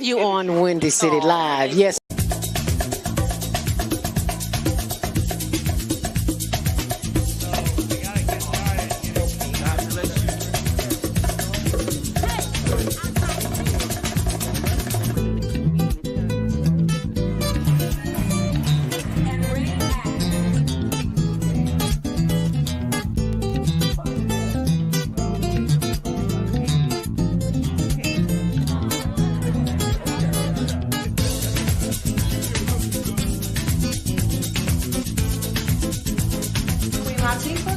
you on Windy City Live. Yes.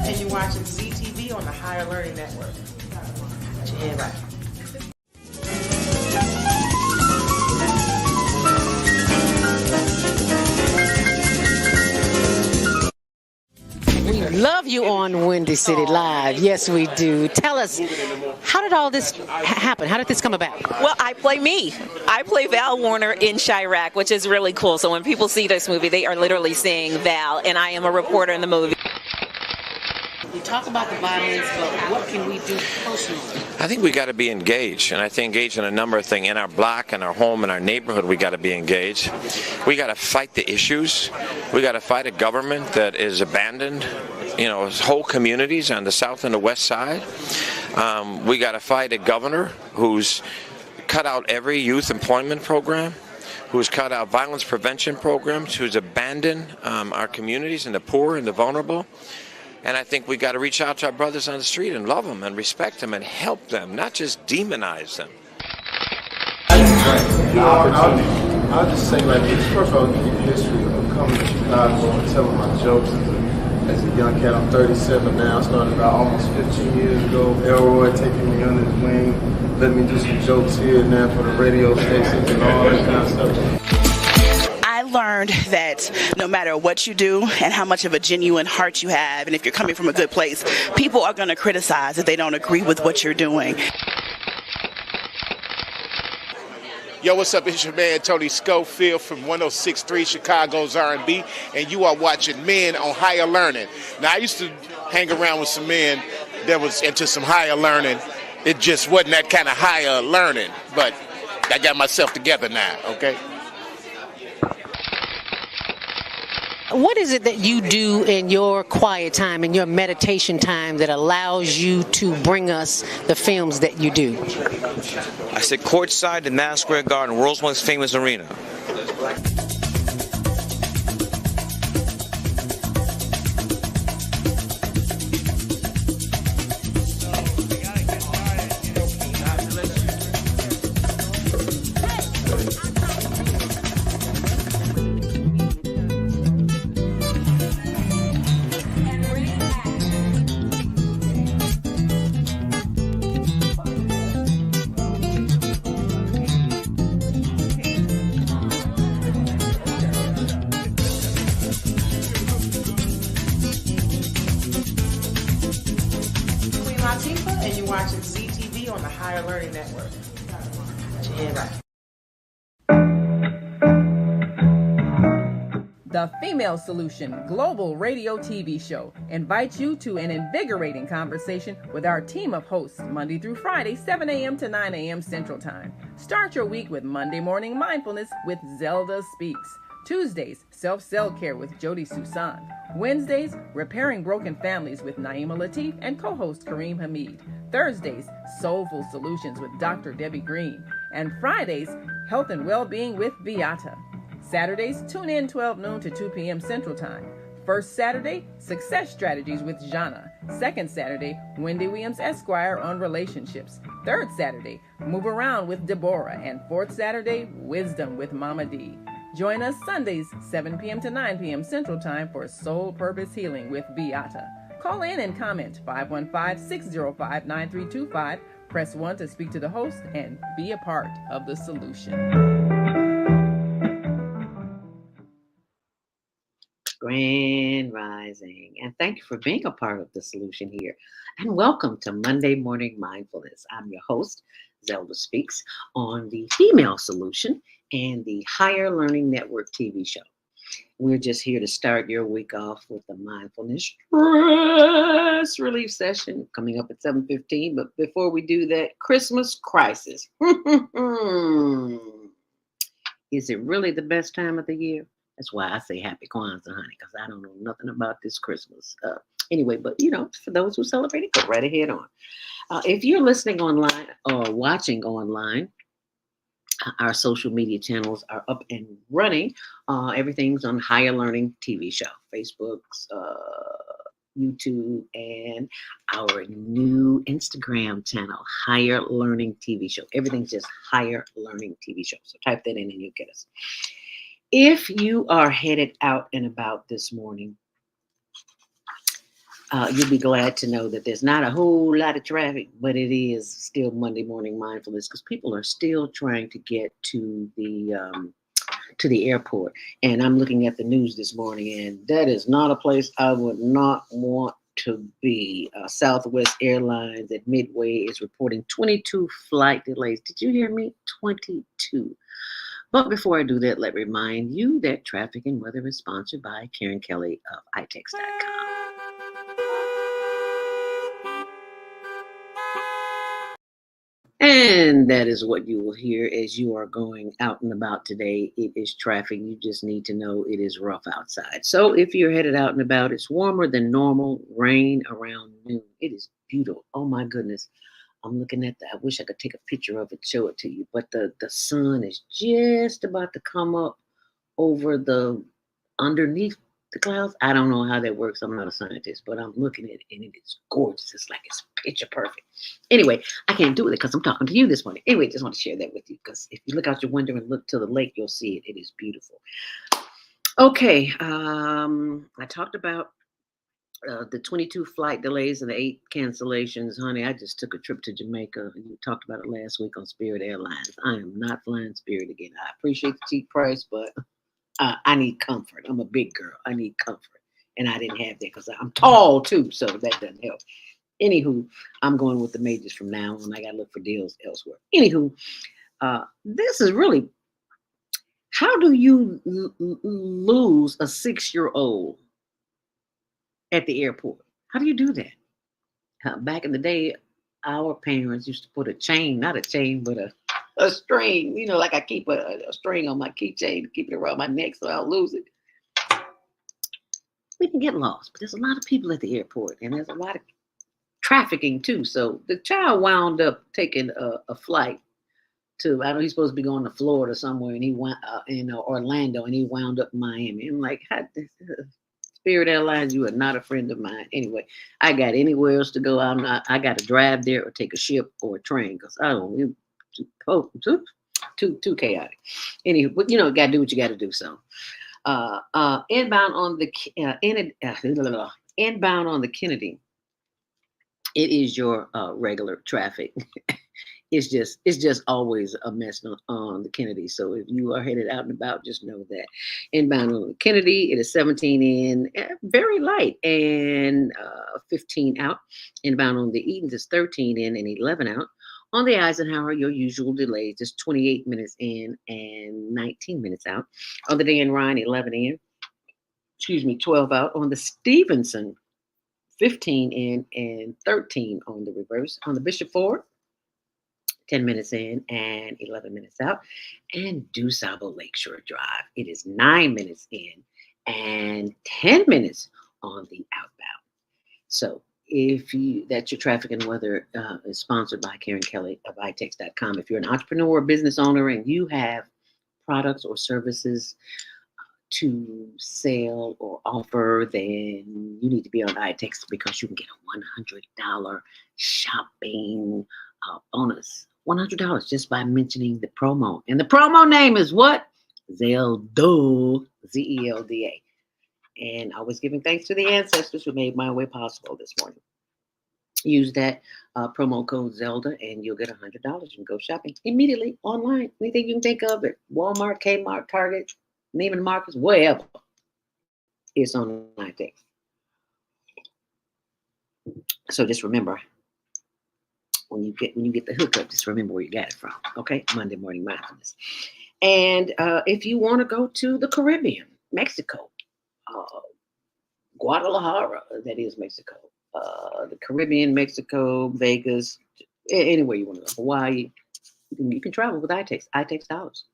And you're watching ZTV on the Higher Learning Network. Put your head right. We love you on Windy City Live. Yes, we do. Tell us, how did all this happen? How did this come about? Well, I play me. I play Val Warner in Chirac, which is really cool. So when people see this movie, they are literally seeing Val, and I am a reporter in the movie. We talk about the violence, but what can we do personally? I think we got to be engaged, and I think engaged in a number of things. In our block, in our home, in our neighborhood, we got to be engaged. We got to fight the issues. We got to fight a government that is abandoned, whole communities on the south and the west side. We got to fight a governor who's cut out every youth employment program, who's cut out violence prevention programs, who's abandoned our communities and the poor and the vulnerable. And I think we got to reach out to our brothers on the street and love them and respect them and help them, not just demonize them. I'll just say like this. First of all, give you the history of coming to Chicago and telling my jokes as a young cat. I'm 37 now. I started about almost 15 years ago. Elroy taking me under his wing, letting me do some jokes here and there for the radio stations and all that kind of stuff. I learned that no matter what you do and how much of a genuine heart you have, and if you're coming from a good place, people are going to criticize if they don't agree with what you're doing. Yo, what's up? It's your man Tony Schofield from 106.3 Chicago's R&B, and you are watching Men on Higher Learning. Now, I used to hang around with some men that was into some higher learning. It just wasn't that kind of higher learning, but I got myself together now, okay? What is it that you do in your quiet time, in your meditation time, that allows you to bring us the films that you do? I sit courtside in Madison Square Garden, world's most famous arena. And you're watching ZTV on the Higher Learning Network. Put your head right. The Female Solution Global Radio TV Show invites you to an invigorating conversation with our team of hosts Monday through Friday, 7 a.m. to 9 a.m. Central Time. Start your week with Monday Morning Mindfulness with Zelda Speaks. Tuesdays, Self-Cell Care with Jody Susan. Wednesdays, Repairing Broken Families with Naima Latif and co-host Kareem Hamid. Thursdays, Soulful Solutions with Dr. Debbie Green. And Fridays, Health and Wellbeing with Beata. Saturdays, tune in 12 noon to 2 p.m. Central Time. First Saturday, Success Strategies with Jana. Second Saturday, Wendy Williams Esquire on relationships. Third Saturday, Move Around with Deborah. And fourth Saturday, Wisdom with Mama D. Join us Sundays, 7 p.m. to 9 p.m. Central Time for Soul Purpose Healing with Beata. Call in and comment 515-605-9325. Press 1 to speak to the host and be a part of the solution. Grand Rising, and thank you for being a part of the solution here. And welcome to Monday Morning Mindfulness. I'm your host, Zelda Speaks, on the Female Solution and the Higher Learning Network TV show. We're just here to start your week off with the mindfulness stress relief session coming up at 7:15. But before we do that, Christmas crisis. Is it really the best time of the year? That's why I say happy Kwanzaa, honey, because I don't know nothing about this Christmas. Anyway, but for those who celebrate it, go right ahead on. If you're listening online or watching online, our social media channels are up and running. Everything's on Higher Learning TV show, Facebook's, YouTube, and our new Instagram channel, Higher Learning TV show. Everything's just Higher Learning TV show. So type that in and you'll get us. If you are headed out and about this morning, you'll be glad to know that there's not a whole lot of traffic, but it is still Monday Morning Mindfulness because people are still trying to get to the airport. And I'm looking at the news this morning, and that is not a place I would not want to be. Southwest Airlines at Midway is reporting 22 flight delays. Did you hear me? 22. But before I do that, let me remind you that Traffic and Weather is sponsored by Karen Kelly of itex.com. And that is what you will hear as you are going out and about today. It is traffic. You just need to know it is rough outside. So if you're headed out and about, it's warmer than normal. Rain around noon. It is beautiful. Oh my goodness. I'm looking at that. I wish I could take a picture of it, show it to you. But the sun is just about to come up over the underneath the clouds. I don't know how that works. I'm not a scientist, but I'm looking at it and it is gorgeous. It's like it's picture perfect. Anyway, I can't do it because I'm talking to you this morning. Anyway, just want to share that with you because if you look out your window and look to the lake, you'll see it. It is beautiful. Okay, I talked about the 22 flight delays and the 8 cancellations. Honey, I just took a trip to Jamaica. You talked about it last week on Spirit Airlines. I am not flying Spirit again. I appreciate the cheap price, but I need comfort. I'm a big girl. I need comfort. And I didn't have that because I'm tall too, so that doesn't help. Anywho, I'm going with the majors from now on. I got to look for deals elsewhere. Anywho, this is really, how do you lose a 6-year-old at the airport? How do you do that? Back in the day, our parents used to put a chain, not a chain, but a string, like I keep a string on my keychain to keep it around my neck so I don't lose it. We can get lost, but there's a lot of people at the airport and there's a lot of trafficking too. So the child wound up taking a flight to, I know he's supposed to be going to Florida somewhere, and he went in Orlando, and he wound up in Miami. I'm like, Spirit Airlines, you are not a friend of mine. Anyway, I got anywhere else to go. I got to drive there or take a ship or a train because I don't. Too chaotic. Anyway, but got to do what you got to do. So, inbound on the Kennedy, it is your regular traffic. It's just always a mess on the Kennedy. So if you are headed out and about, just know that. Inbound on the Kennedy, it is 17 in, very light, and 15 out. Inbound on the Edens is 13 in and 11 out. On the Eisenhower, your usual delays is 28 minutes in and 19 minutes out. On the Dan Ryan, 11 in, 12 out. On the Stevenson, 15 in and 13 on the reverse. On the Bishop Ford, 10 minutes in and 11 minutes out. And DuSable Lakeshore Drive, it is 9 minutes in and 10 minutes on the outbound. So that's your traffic and weather is sponsored by Karen Kelly of itex.com. If you're an entrepreneur or business owner and you have products or services to sell or offer, then you need to be on itex because you can get a $100 shopping bonus. $100 just by mentioning the promo. And the promo name is what? Zelda, Zelda. And I was giving thanks to the ancestors who made my way possible this morning. Use that promo code Zelda and you'll get $100. You can go shopping immediately online. Anything you can think of it. Walmart, Kmart, Target, Neiman Marcus, wherever. It's on itex. So just remember, when you get the hookup, just remember where you got it from. Okay, Monday Morning Mindfulness. And if you want to go to the Caribbean, Mexico, Guadalajara, that is Mexico, the Caribbean, Mexico, Vegas, anywhere you want to go, Hawaii, you can travel with itex dollars.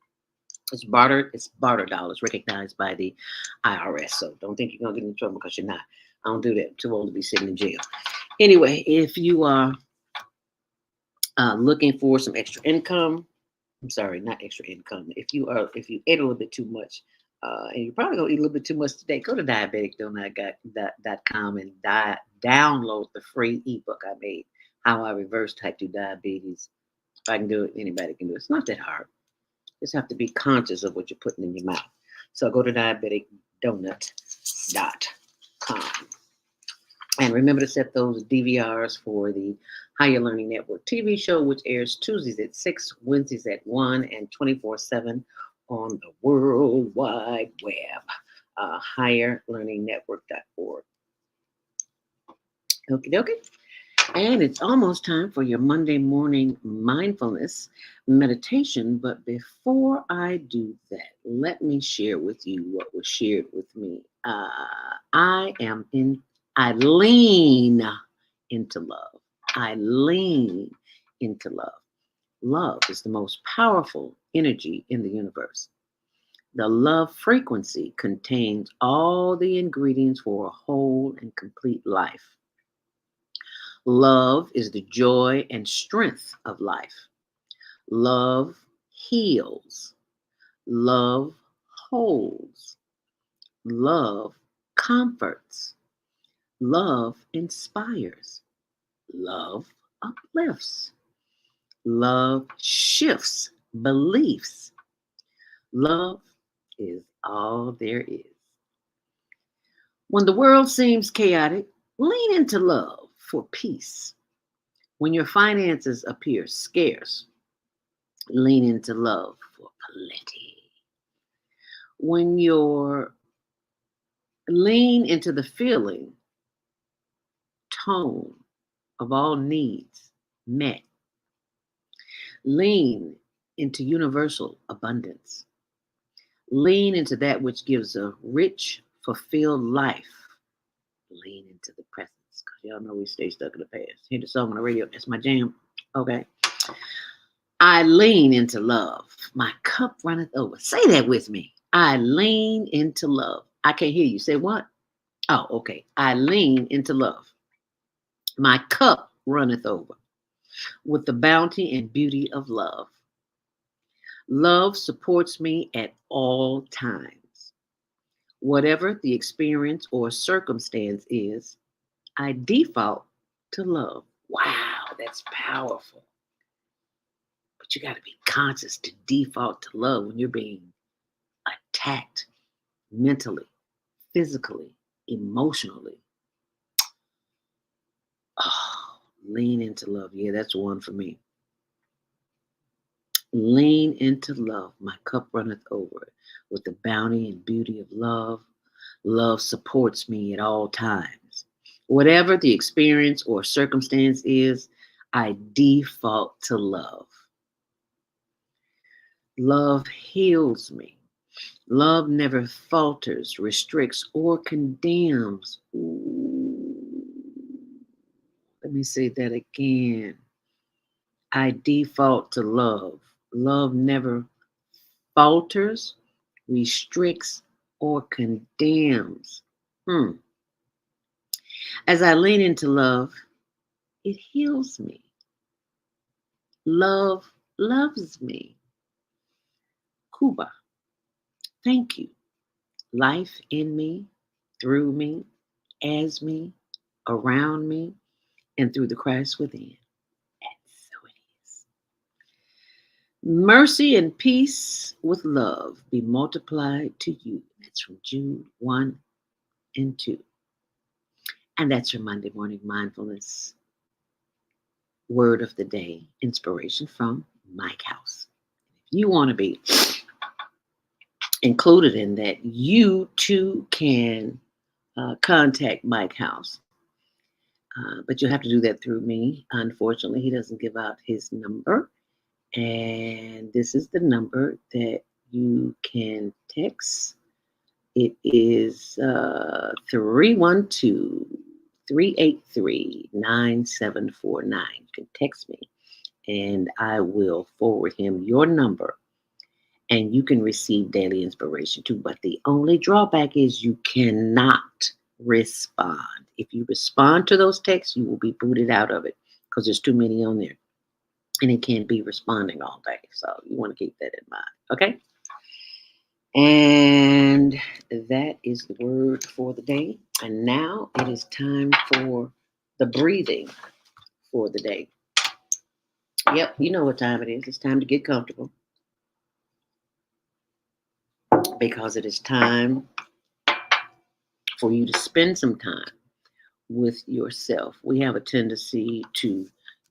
It's barter. It's barter dollars recognized by the IRS. So don't think you're gonna get in trouble because you're not. I don't do that. I'm too old to be sitting in jail. Anyway, if you are looking for some extra income, I'm sorry, not extra income. If you ate a little bit too much, and you're probably gonna eat a little bit too much today, go to diabeticdonut.com and download the free ebook I made, How I Reverse Type 2 Diabetes. If I can do it, anybody can do it. It's not that hard. You just have to be conscious of what you're putting in your mouth. So go to diabeticdonut.com. And remember to set those DVRs for the Higher Learning Network TV show, which airs Tuesdays at 6, Wednesdays at 1, and 24/7 on the World Wide Web. HigherLearningNetwork.org. Okie dokie. And it's almost time for your Monday morning mindfulness meditation. But before I do that, let me share with you what was shared with me. I lean into love. I lean into love. Love is the most powerful energy in the universe. The love frequency contains all the ingredients for a whole and complete life. Love is the joy and strength of life. Love heals. Love holds. Love comforts. Love inspires. Love uplifts. Love shifts beliefs. Love is all there is. When the world seems chaotic, lean into love for peace. When your finances appear scarce, lean into love for plenty. When you're lean into the feeling, tone of all needs met. Lean into universal abundance. Lean into that which gives a rich, fulfilled life. Lean into the presence, because y'all know we stay stuck in the past. Hear the song on the radio, that's my jam. Okay. I lean into love. My cup runneth over. Say that with me. I lean into love. I can't hear you. Say what? Oh, okay. I lean into love. My cup runneth over with the bounty and beauty of love. Love supports me at all times. Whatever the experience or circumstance is, I default to love. Wow, that's powerful. But you got to be conscious to default to love when you're being attacked mentally, physically, emotionally. Oh, lean into love. Yeah, that's one for me. Lean into love. My cup runneth over with the bounty and beauty of love. Love supports me at all times. Whatever the experience or circumstance is, I default to love. Love heals me. Love never falters, restricts, or condemns. Ooh. Let me say that again. I default to love. Love never falters, restricts, or condemns. As I lean into love, it heals me. Love loves me. Cuba, thank you. Life in me, through me, as me, around me, and through the Christ within. And so it is. Mercy and peace with love be multiplied to you. That's from Jude 1 and 2. And that's your Monday morning mindfulness word of the day, inspiration from Mike House. If you want to be included in that, you too can contact Mike House. But you'll have to do that through me. Unfortunately, he doesn't give out his number. And this is the number that you can text. It is 312-383-9749. You can text me and I will forward him your number And you can receive daily inspiration too. But the only drawback is you cannot respond. If you respond to those texts, you will be booted out of it because there's too many on there. And it can't be responding all day. So you want to keep that in mind. Okay? And that is the word for the day. And now it is time for the breathing for the day. Yep, you know what time it is. It's time to get comfortable. Because it is time for you to spend some time with yourself. We have a tendency to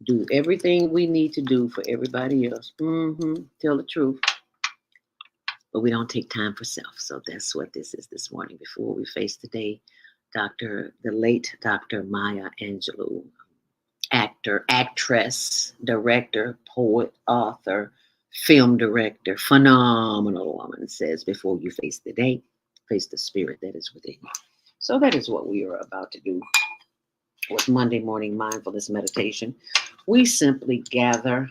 do everything we need to do for everybody else. Tell the truth. But we don't take time for self. So that's what this is this morning. Before we face the day, the late Dr. Maya Angelou, actor, actress, director, poet, author, film director, phenomenal woman, says, before you face the day, face the spirit that is within you. So that is what we are about to do with Monday Morning Mindfulness Meditation. We simply gather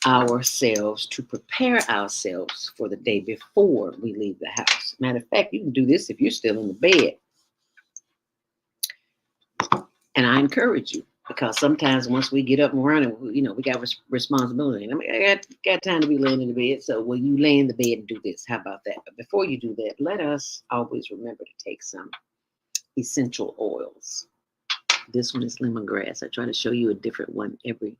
ourselves to prepare ourselves for the day before we leave the house. Matter of fact, you can do this if you're still in the bed. And I encourage you, because sometimes once we get up and running, we got responsibility. I mean, I got time to be laying in the bed. So will you lay in the bed and do this? How about that? But before you do that, let us always remember to take some essential oils. This one is lemongrass. I try to show you a different one every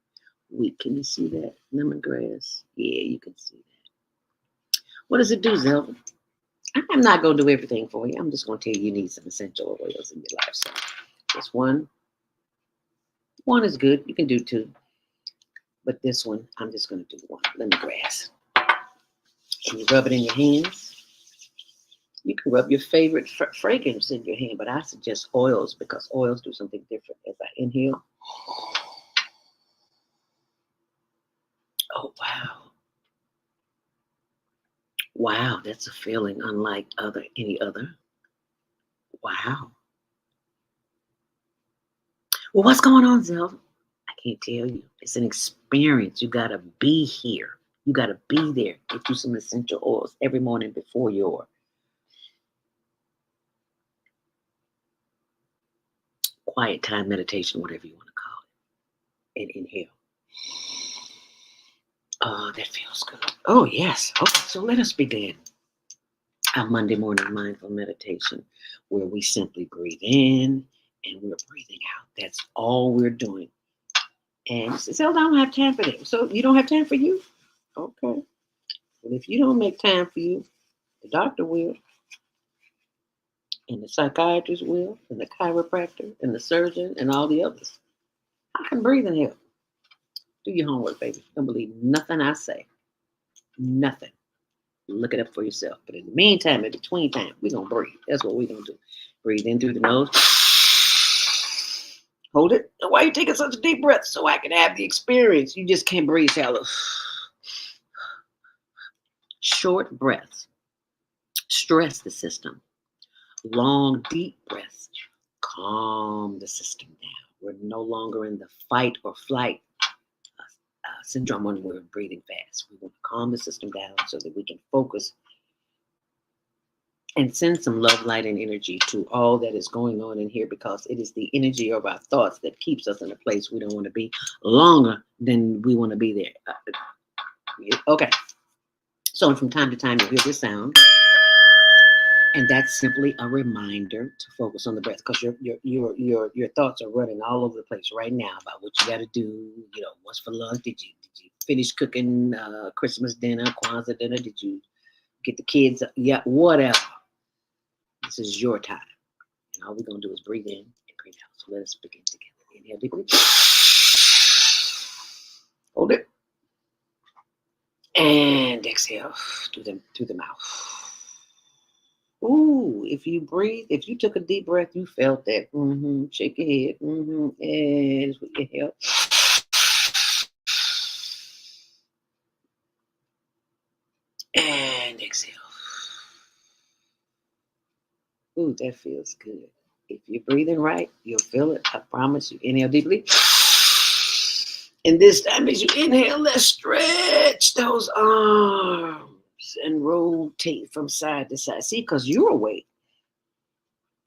week. Can you see that? Lemongrass. Yeah, you can see that. What does it do, Zelda? I'm not going to do everything for you. I'm just going to tell you need some essential oils in your life. So this one is good. You can do two. But this one, I'm just going to do one. Lemongrass. And you rub it in your hands. You can rub your favorite fragrance in your hand, but I suggest oils because oils do something different. As I inhale. Oh, wow. Wow, that's a feeling unlike any other. Wow. Well, what's going on, Zelda? I can't tell you. It's an experience. You got to be here. You got to be there. Get you some essential oils every morning before your quiet time meditation, whatever you want to call it. And inhale. Oh, that feels good. Oh, yes. Okay, so let us begin our Monday morning mindful meditation where we simply breathe in and we're breathing out. That's all we're doing. And you say, Zelda, I don't have time for that. So you don't have time for you? Okay. Well, if you don't make time for you, the doctor will, and the psychiatrist will, and the chiropractor, and the surgeon, and all the others. I can breathe and help. Do your homework, baby. Don't believe nothing I say. Nothing. Look it up for yourself. But in the meantime, in between time, we're going to breathe. That's what we're going to do. Breathe in through the nose. Hold it. Why are you taking such a deep breath? So I can have the experience. You just can't breathe shallow. Short breaths. Stress the system. Long, deep breaths. Calm the system down. We're no longer in the fight or flight syndrome when we're breathing fast. We want to calm the system down so that we can focus and send some love, light, and energy to all that is going on in here, because it is the energy of our thoughts that keeps us in a place we don't want to be longer than we want to be there. Okay. So from time to time, you hear this sound. And that's simply a reminder to focus on the breath, because your thoughts are running all over the place right now about what you got to do. What's for lunch? Did you finish cooking Christmas dinner, Kwanzaa dinner? Did you get the kids? Yeah, whatever. This is your time, and all we're gonna do is breathe in and breathe out. So let us begin together. Inhale deeply. Hold it, and exhale through the mouth. Ooh, if you took a deep breath, you felt that. Shake your head. And with your help. And exhale. Ooh, that feels good. If you're breathing right, you'll feel it. I promise you. Inhale deeply. And this time as you inhale, let's stretch those arms and rotate from side to side. See, because you're awake.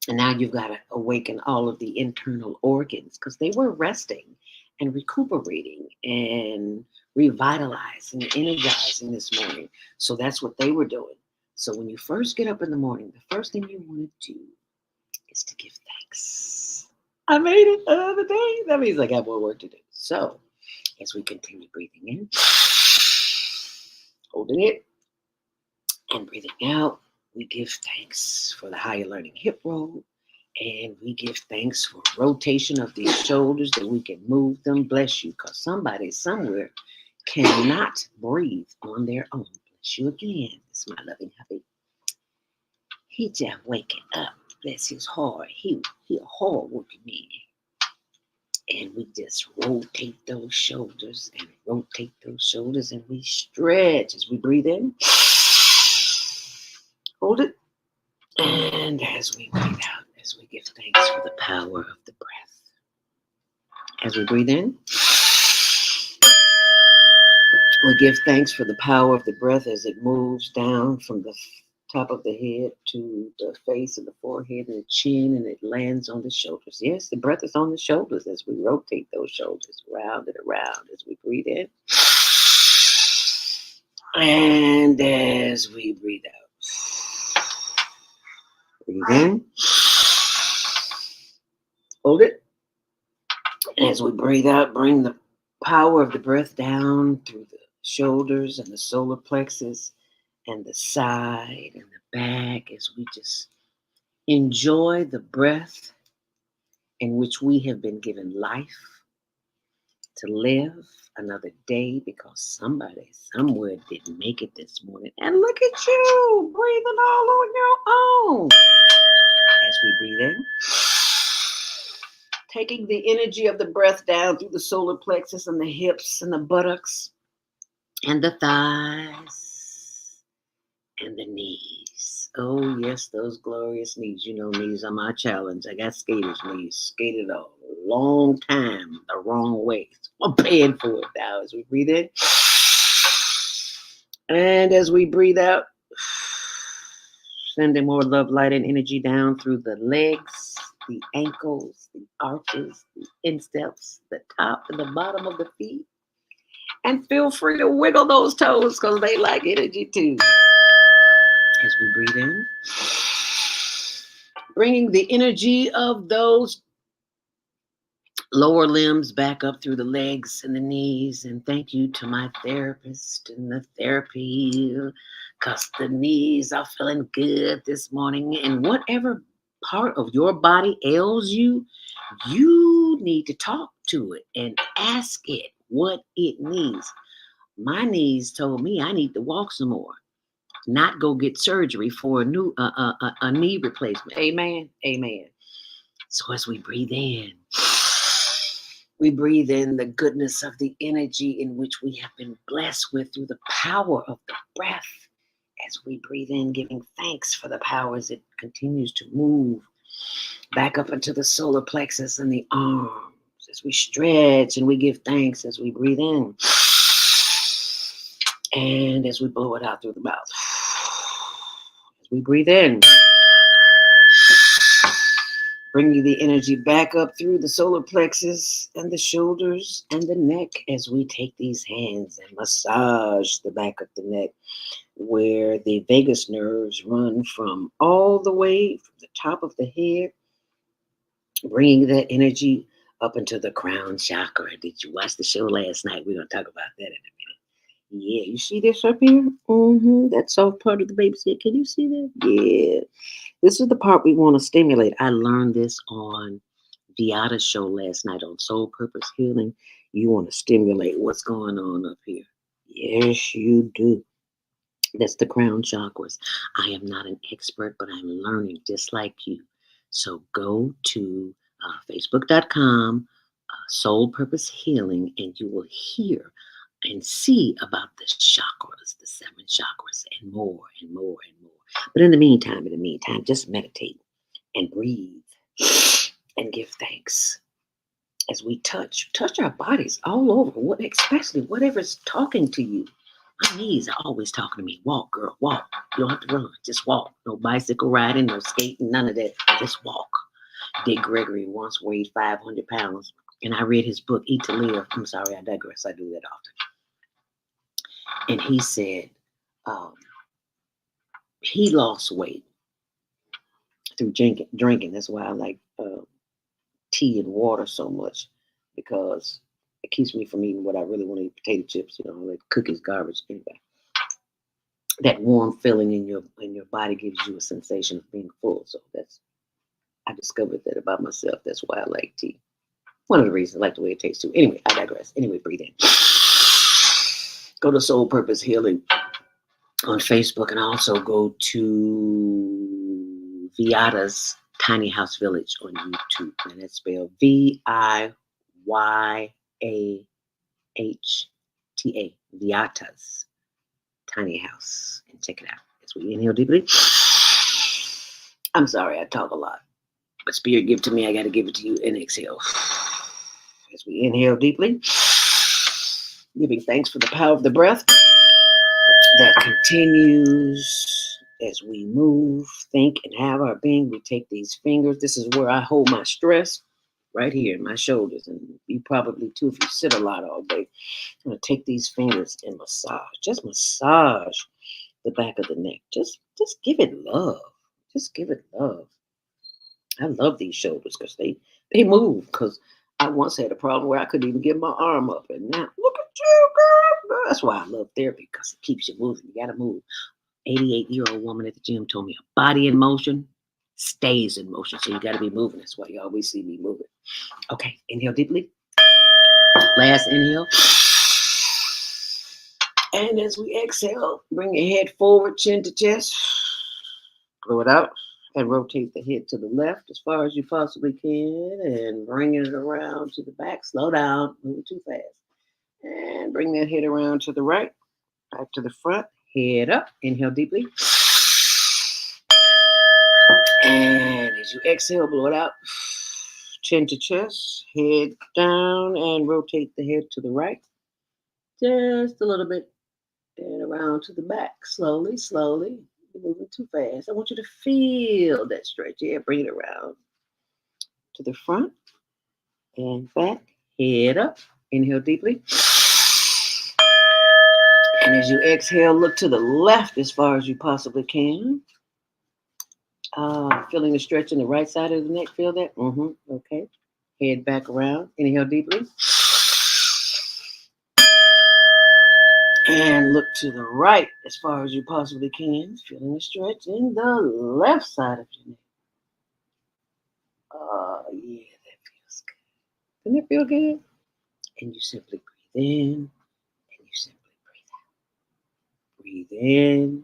And now you've got to awaken all of the internal organs because they were resting and recuperating and revitalizing and energizing this morning. So that's what they were doing. So when you first get up in the morning, the first thing you want to do is to give thanks. I made it another day. That means I got more work to do. So as we continue breathing in, holding it, and breathing out, we give thanks for the higher learning hip roll. And we give thanks for rotation of these shoulders that we can move them. Bless you, because somebody somewhere cannot breathe on their own. Bless you again. It's my loving hubby. He just waking up. Bless his heart. He a hard working man. And we just rotate those shoulders and rotate those shoulders, and we stretch as we breathe in. Hold it. And as we breathe out, as we give thanks for the power of the breath. As we breathe in, we give thanks for the power of the breath as it moves down from the top of the head to the face and the forehead and the chin, and it lands on the shoulders. Yes, the breath is on the shoulders as we rotate those shoulders round and around as we breathe in. And as we breathe out. Breathe in. Hold it. And as we breathe out, bring the power of the breath down through the shoulders and the solar plexus and the side and the back as we just enjoy the breath in which we have been given life to live another day because somebody somewhere didn't make it this morning. And look at you, breathing all on your own. As we breathe in, taking the energy of the breath down through the solar plexus and the hips and the buttocks and the thighs and the knees. Oh, yes, those glorious knees. You know, knees are my challenge. I got skaters' knees. Skated a long time the wrong way. So I'm paying for it now as we breathe in. And as we breathe out, sending more love, light, and energy down through the legs, the ankles, the arches, the insteps, the top and the bottom of the feet. And feel free to wiggle those toes because they like energy too. As we breathe in, bringing the energy of those lower limbs back up through the legs and the knees. And thank you to my therapist and the therapy, because the knees are feeling good this morning. And whatever part of your body ails you, you need to talk to it and ask it what it needs. My knees told me I need to walk some more, not go get surgery for a knee replacement. Amen. Amen. So as we breathe in, we breathe in the goodness of the energy in which we have been blessed with through the power of the breath. As we breathe in, giving thanks for the power as it continues to move back up into the solar plexus and the arms. As we stretch and we give thanks as we breathe in. And as we blow it out through the mouth. As we breathe in. Bringing the energy back up through the solar plexus and the shoulders and the neck as we take these hands and massage the back of the neck where the vagus nerves run from all the way from the top of the head, bringing that energy up into the crown chakra. Did you watch the show last night? We're going to talk about that in a minute. Yeah, you see this up here? That soft part of the baby's head. Can you see that? Yeah. This is the part we want to stimulate. I learned this on Viada's show last night on Soul Purpose Healing. You want to stimulate what's going on up here. Yes, you do. That's the crown chakras. I am not an expert, but I'm learning just like you. So go to facebook.com, Soul Purpose Healing, and you will hear and see about the chakras, the 7 chakras, and more and more and more. But in the meantime, just meditate and breathe and give thanks as we touch our bodies all over, especially whatever's talking to you. My knees are always talking to me. Walk, girl, walk. You don't have to run. Just walk. No bicycle riding, no skating, none of that. Just walk. Dick Gregory once weighed 500 pounds, and I read his book, Eat to Live. I'm sorry, I digress. I do that often. And he said he lost weight through drinking. That's why I like tea and water so much, because it keeps me from eating what I really want to eat, potato chips, like cookies, garbage. Anyway, that warm feeling in your body gives you a sensation of being full. So I discovered that about myself. That's why I like tea. One of the reasons I like the way it tastes too. Anyway, I digress. Anyway, breathe in. Go to Soul Purpose Healing on Facebook, and also go to Viata's Tiny House Village on YouTube. And that's spelled Viyahta. Viata's Tiny House. And check it out. As we inhale deeply. I'm sorry, I talk a lot. But Spirit, give to me, I got to give it to you. And exhale. As we inhale deeply. Giving thanks for the power of the breath that continues as we move, think, and have our being. We take these fingers. This is where I hold my stress, right here in my shoulders. And you probably too, if you sit a lot all day. I'm going to take these fingers and just massage the back of the neck. Just give it love. Just give it love. I love these shoulders because they move. Because I once had a problem where I couldn't even get my arm up. And now, look at you, girl. That's why I love therapy, because it keeps you moving. You got to move. 88-year-old woman at the gym told me a body in motion stays in motion. So you got to be moving. That's why you always see me moving. Okay, inhale deeply. Last inhale. And as we exhale, bring your head forward, chin to chest. Blow it out. And rotate the head to the left as far as you possibly can, and bring it around to the back. Slow down, moving too fast. And bring that head around to the right, back to the front, head up. Inhale deeply. And as you exhale, blow it out. Chin to chest, head down, and rotate the head to the right. Just a little bit. And around to the back, slowly, slowly. Moving too fast. I want you to feel that stretch. Yeah, bring it around to the front and back. Head up. Inhale deeply. And as you exhale, look to the left as far as you possibly can. Feeling the stretch in the right side of the neck. Feel that? Okay. Head back around. Inhale deeply. And look to the right as far as you possibly can. Feeling a stretch in the left side of your neck. Oh, yeah, that feels good. Doesn't it feel good? And you simply breathe in, and you simply breathe out. Breathe in and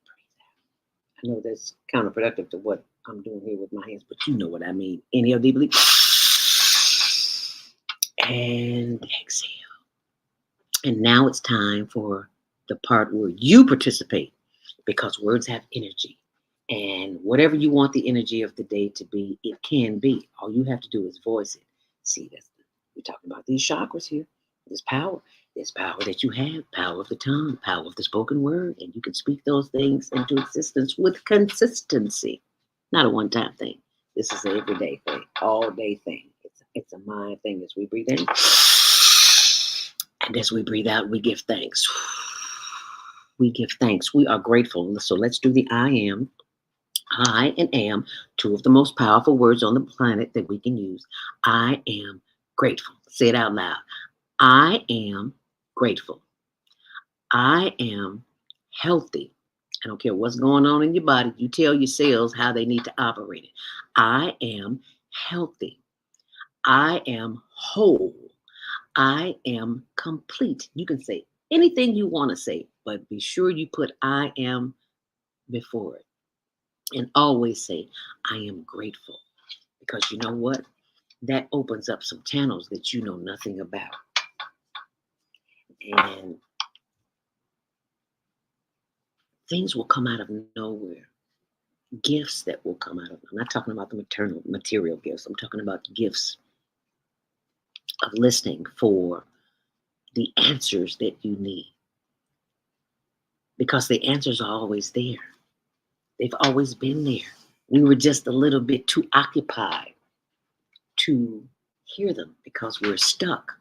breathe out. I know that's counterproductive to what I'm doing here with my hands, but you know what I mean. Inhale deeply. And exhale. And now it's time for the part where you participate, because words have energy. And whatever you want the energy of the day to be, it can be. All you have to do is voice it. See, we're talking about these chakras here. There's power. There's power that you have, power of the tongue, power of the spoken word. And you can speak those things into existence with consistency. Not a one-time thing. This is an everyday thing, all-day thing. It's a mind thing. As we breathe in. And as we breathe out, we give thanks. We give thanks. We are grateful. So let's do the I am. I and am, two of the most powerful words on the planet that we can use. I am grateful. Say it out loud. I am grateful. I am healthy. I don't care what's going on in your body. You tell your cells how they need to operate it. I am healthy. I am whole. I am complete. You can say anything you want to say, but be sure you put I am before it. And always say, I am grateful. Because you know what? That opens up some channels that you know nothing about. And things will come out of nowhere. Gifts that will come out of, I'm not talking about the material gifts. I'm talking about gifts of listening for the answers that you need. Because the answers are always there. They've always been there. We were just a little bit too occupied to hear them because we're stuck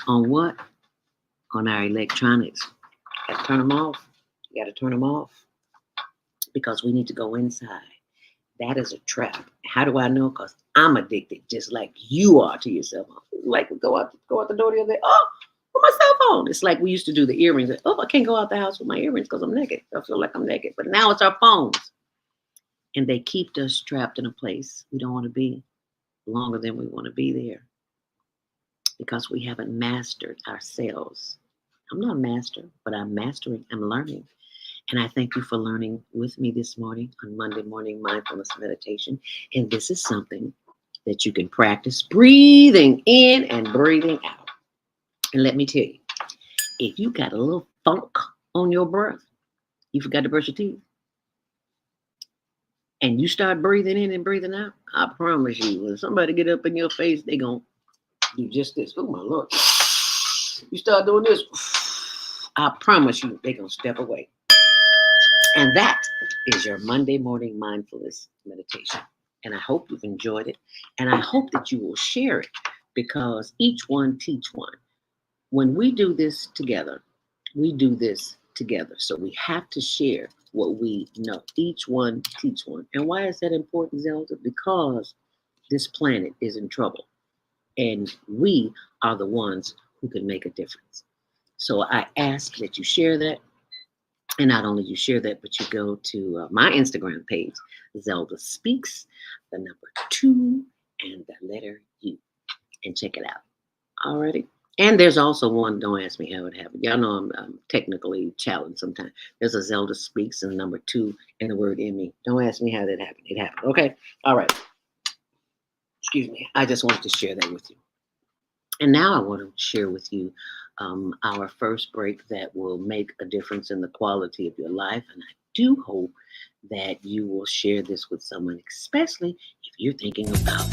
on what? On our electronics. Got to turn them off. You got to turn them off because we need to go inside. That is a trap. How do I know? Because I'm addicted, just like you are to your cell phone. Like go out the door the other day. Oh, with my cell phone. It's like we used to do the earrings. Oh, I can't go out the house with my earrings because I'm naked. I feel like I'm naked. But now it's our phones. And they keep us trapped in a place we don't want to be longer than we want to be there because we haven't mastered ourselves. I'm not a master, but I'm mastering. I'm learning. And I thank you for learning with me this morning on Monday Morning Mindfulness Meditation. And this is something that you can practice breathing in and breathing out. And let me tell you, if you got a little funk on your breath, you forgot to brush your teeth, and you start breathing in and breathing out, I promise you, when somebody get up in your face, they going to do just this. Oh, my Lord. You start doing this, I promise you, they going to step away. And that is your Monday morning mindfulness meditation. And I hope you've enjoyed it. And I hope that you will share it because each one teach one. When we do this together, we do this together. So we have to share what we know. Each one teach one. And why is that important, Zelda? Because this planet is in trouble. And we are the ones who can make a difference. So I ask that you share that. And not only you share that, but you go to my Instagram page, Zelda Speaks, the number 2 and the letter U, and check it out. Alrighty. And there's also one, don't ask me how it happened. Y'all know I'm technically challenged sometimes. There's a Zelda Speaks and number 2 and the word in me. Don't ask me how that happened. It happened. Okay. All right. Excuse me. I just wanted to share that with you. And now I want to share with you our first break that will make a difference in the quality of your life. And I do hope that you will share this with someone, especially if you're thinking about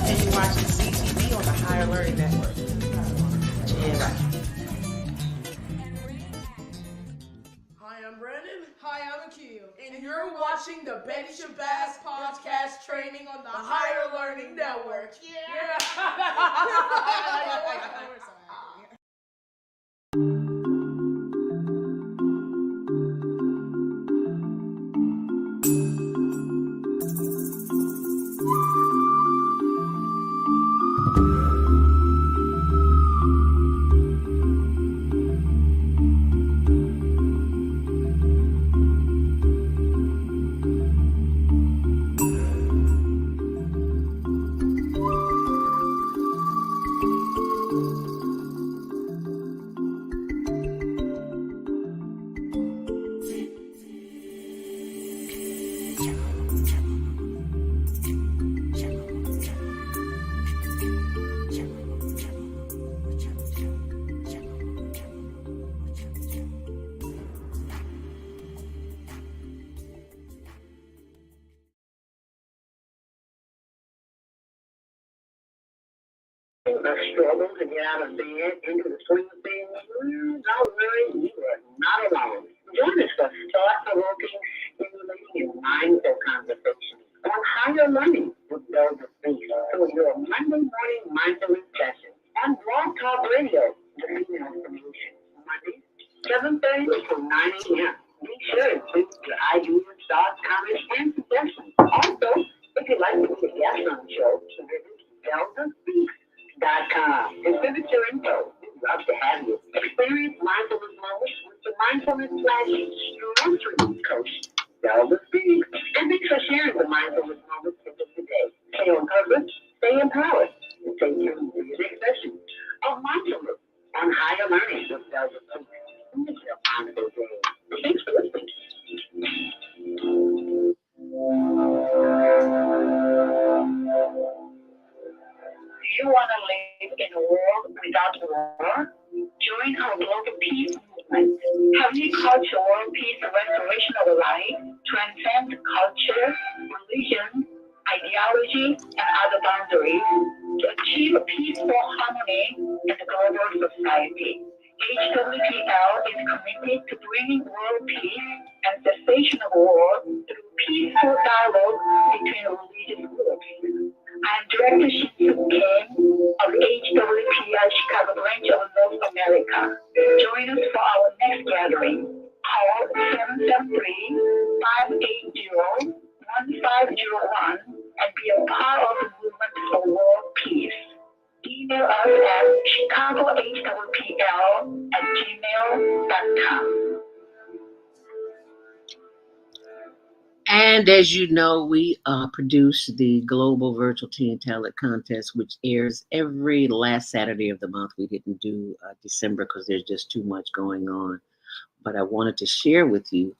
and you're watching CTV on the Higher Learning Network. Yeah. Hi, I'm Brandon. Hi, I'm Akil. And you're watching the Betty Shabazz podcast training on the Higher Learning Network. Yeah. a struggle to get out of bed into the swing of things, don't worry, you are not alone. Join us for thought-provoking, stimulating, and mindful conversations on higher learning with those of speech for your Monday morning mindfulness session on Blog Talk Radio, the Female Solution, Mondays, 7:30 to 9 a.m. Be sure to include your ideas, thoughts, comments, and suggestions. Also, if you'd like to be a guest on the show, visit ZeldaSpeaks.com and visit your info. We'd love to have you. Experience mindfulness moments with the mindfulness /stress coach, Zelda Speaks. And thanks for sharing the mindfulness moments with us today. Stay on purpose, stay empowered, and stay tuned to your next session of mindfulness on higher learning with Zelda Speaks. It's your mindful day. Thanks for listening. Do you want to live in a world without war? Join our global peace movement Multicultural world peace and restoration of life transcends culture, religion, ideology, and other boundaries to achieve peaceful harmony in the global society. HWPL is committed to bringing world peace and cessation of war through peaceful dialogue between religious groups. I'm Director Shin-Suk Kim of HWPL Chicago branch of North America. Join us for our next gathering. Call 773-580-1501 and be a part of the movement for world peace. Email us at chicagohwpl@gmail.com. And as you know, we produce the Global Virtual Teen Talent Contest, which airs every last Saturday of the month. We didn't do December because there's just too much going on. But I wanted to share with you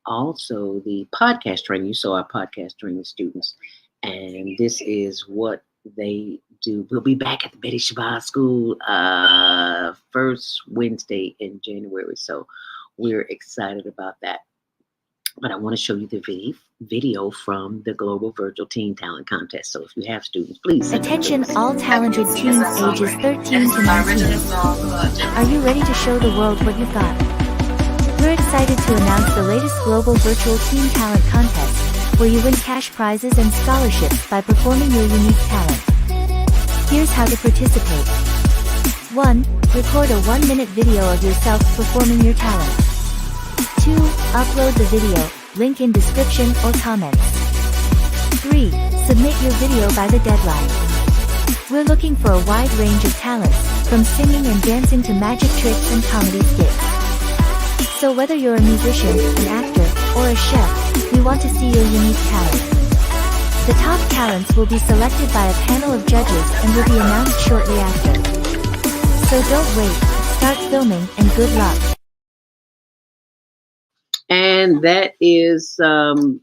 also the podcast training. You saw our podcast training students. And this is what they do. We'll be back at the Betty Shabazz School first Wednesday in January. So we're excited about that. But I want to show you the video from the Global Virtual Teen Talent Contest. So if you have students, please. Attention all talented teens ages 13 to 19. Are you ready to show the world what you've got? We're excited to announce the latest Global Virtual Teen Talent Contest, where you win cash prizes and scholarships by performing your unique talent. Here's how to participate. 1. Record a 1-minute video of yourself performing your talent. 2. Upload the video, link in description or comments. 3. Submit your video by the deadline. We're looking for a wide range of talents, from singing and dancing to magic tricks and comedy skits. So whether you're a musician, an actor, or a chef, we want to see your unique talent. The top talents will be selected by a panel of judges and will be announced shortly after. So don't wait, start filming and good luck. And that is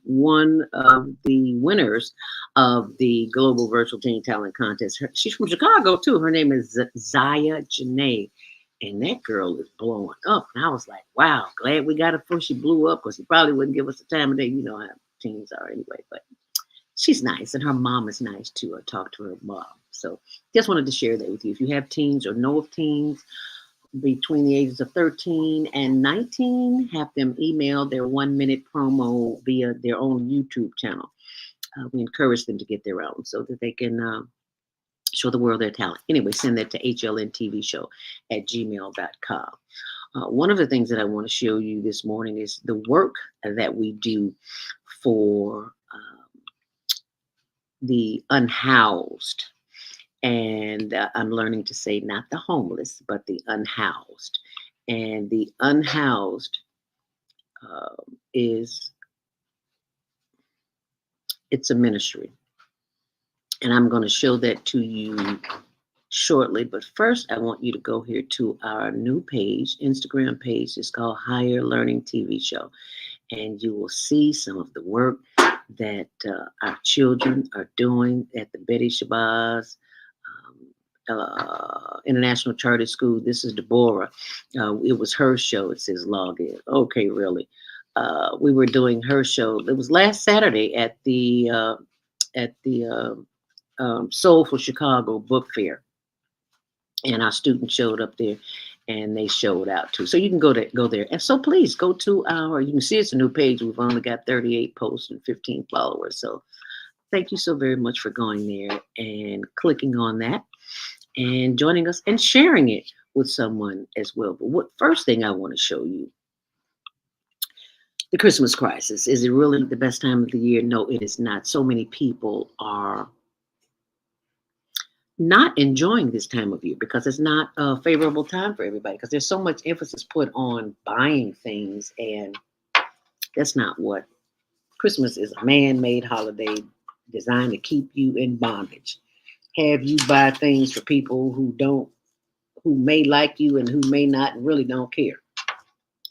one of the winners of the Global Virtual Teen Talent Contest. She's from Chicago too. Her name is Zaya Janae. And that girl is blowing up. And I was like, wow, glad we got her before she blew up, because she probably wouldn't give us the time of day. You know how teens are anyway. But she's nice. And her mom is nice too. I talked to her mom. So just wanted to share that with you. If you have teens or know of teens between the ages of 13 and 19, have them email their 1-minute promo via their own YouTube channel. We encourage them to get their own so that they can show the world their talent. Anyway, send that to hlntvshow@gmail.com. One of the things that I want to show you this morning is the work that we do for the unhoused. And I'm learning to say not the homeless, but the unhoused. And the unhoused it's a ministry. And I'm going to show that to you shortly. But first, I want you to go here to our new page, Instagram page. It's called Higher Learning TV Show. And you will see some of the work that our children are doing at the Betty Shabazz International Charter School. This is Deborah. It was her show. It says log in. Okay, really. We were doing her show. It was last Saturday at the Soulful Chicago Book Fair, and our students showed up there, and they showed out too. So you can go there, and so please go to our. You can see it's a new page. We've only got 38 posts and 15 followers. So thank you so very much for going there and clicking on that, and joining us and sharing it with someone as well. But what first thing I want to show you. The Christmas crisis. Is it really the best time of the year? No, it is not. So many people are not enjoying this time of year because it's not a favorable time for everybody, because there's so much emphasis put on buying things, and that's not what Christmas is. A man-made holiday designed to keep you in bondage. Have you buy things for people who may like you and who may not and really don't care.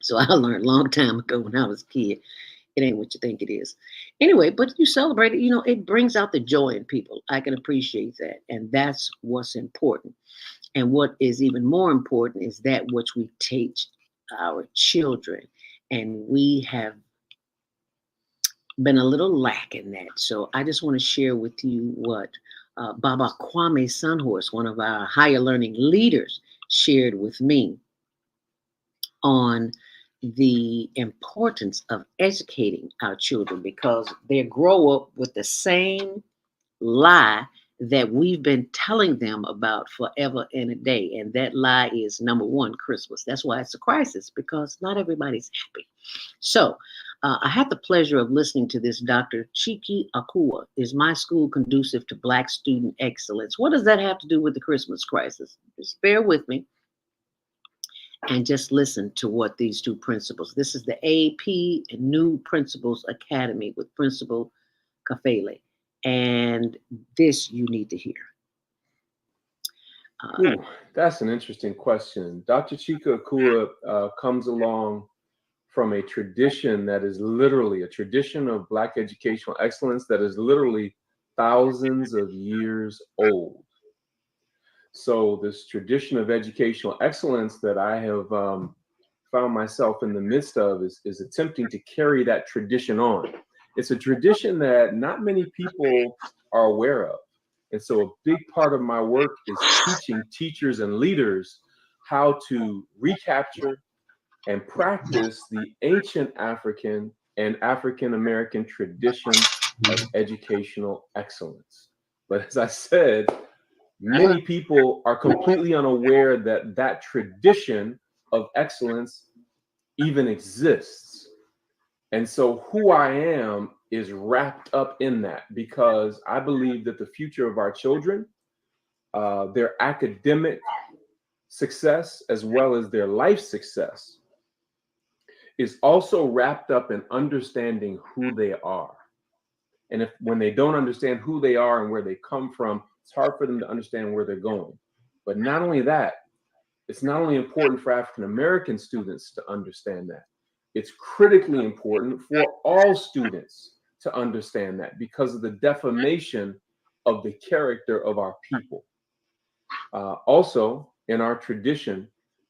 So I learned a long time ago when I was a kid, it ain't what you think it is. Anyway, but you celebrate it, it brings out the joy in people. I can appreciate that. And that's what's important. And what is even more important is that which we teach our children, and we have been a little lack in that. So I just want to share with you what Baba Kwame Sunhorse, one of our higher learning leaders, shared with me on the importance of educating our children, because they grow up with the same lie that we've been telling them about forever and a day. And that lie is, number one, Christmas. That's why it's a crisis, because not everybody's happy. So I had the pleasure of listening to this. Dr. Chike Akua, is my school conducive to Black student excellence? What does that have to do with the Christmas crisis? Just bear with me and just listen to what these two principals. This is the AP and New Principals Academy with Principal Kafele. And this you need to hear. That's an interesting question. Dr. Chike Akua comes along from a tradition that is literally a tradition of Black educational excellence that is literally thousands of years old. So this tradition of educational excellence that I have found myself in the midst of is attempting to carry that tradition on. It's a tradition that not many people are aware of. And so a big part of my work is teaching teachers and leaders how to recapture and practice the ancient African and African American tradition of educational excellence. But as I said, many people are completely unaware that that tradition of excellence even exists. And so who I am is wrapped up in that, because I believe that the future of our children, their academic success as well as their life success, is also wrapped up in understanding who they are. And when they don't understand who they are and where they come from, it's hard for them to understand where they're going. But not only that, it's not only important for African American students to understand that, it's critically important for all students to understand that, because of the defamation of the character of our people. Also, in our tradition,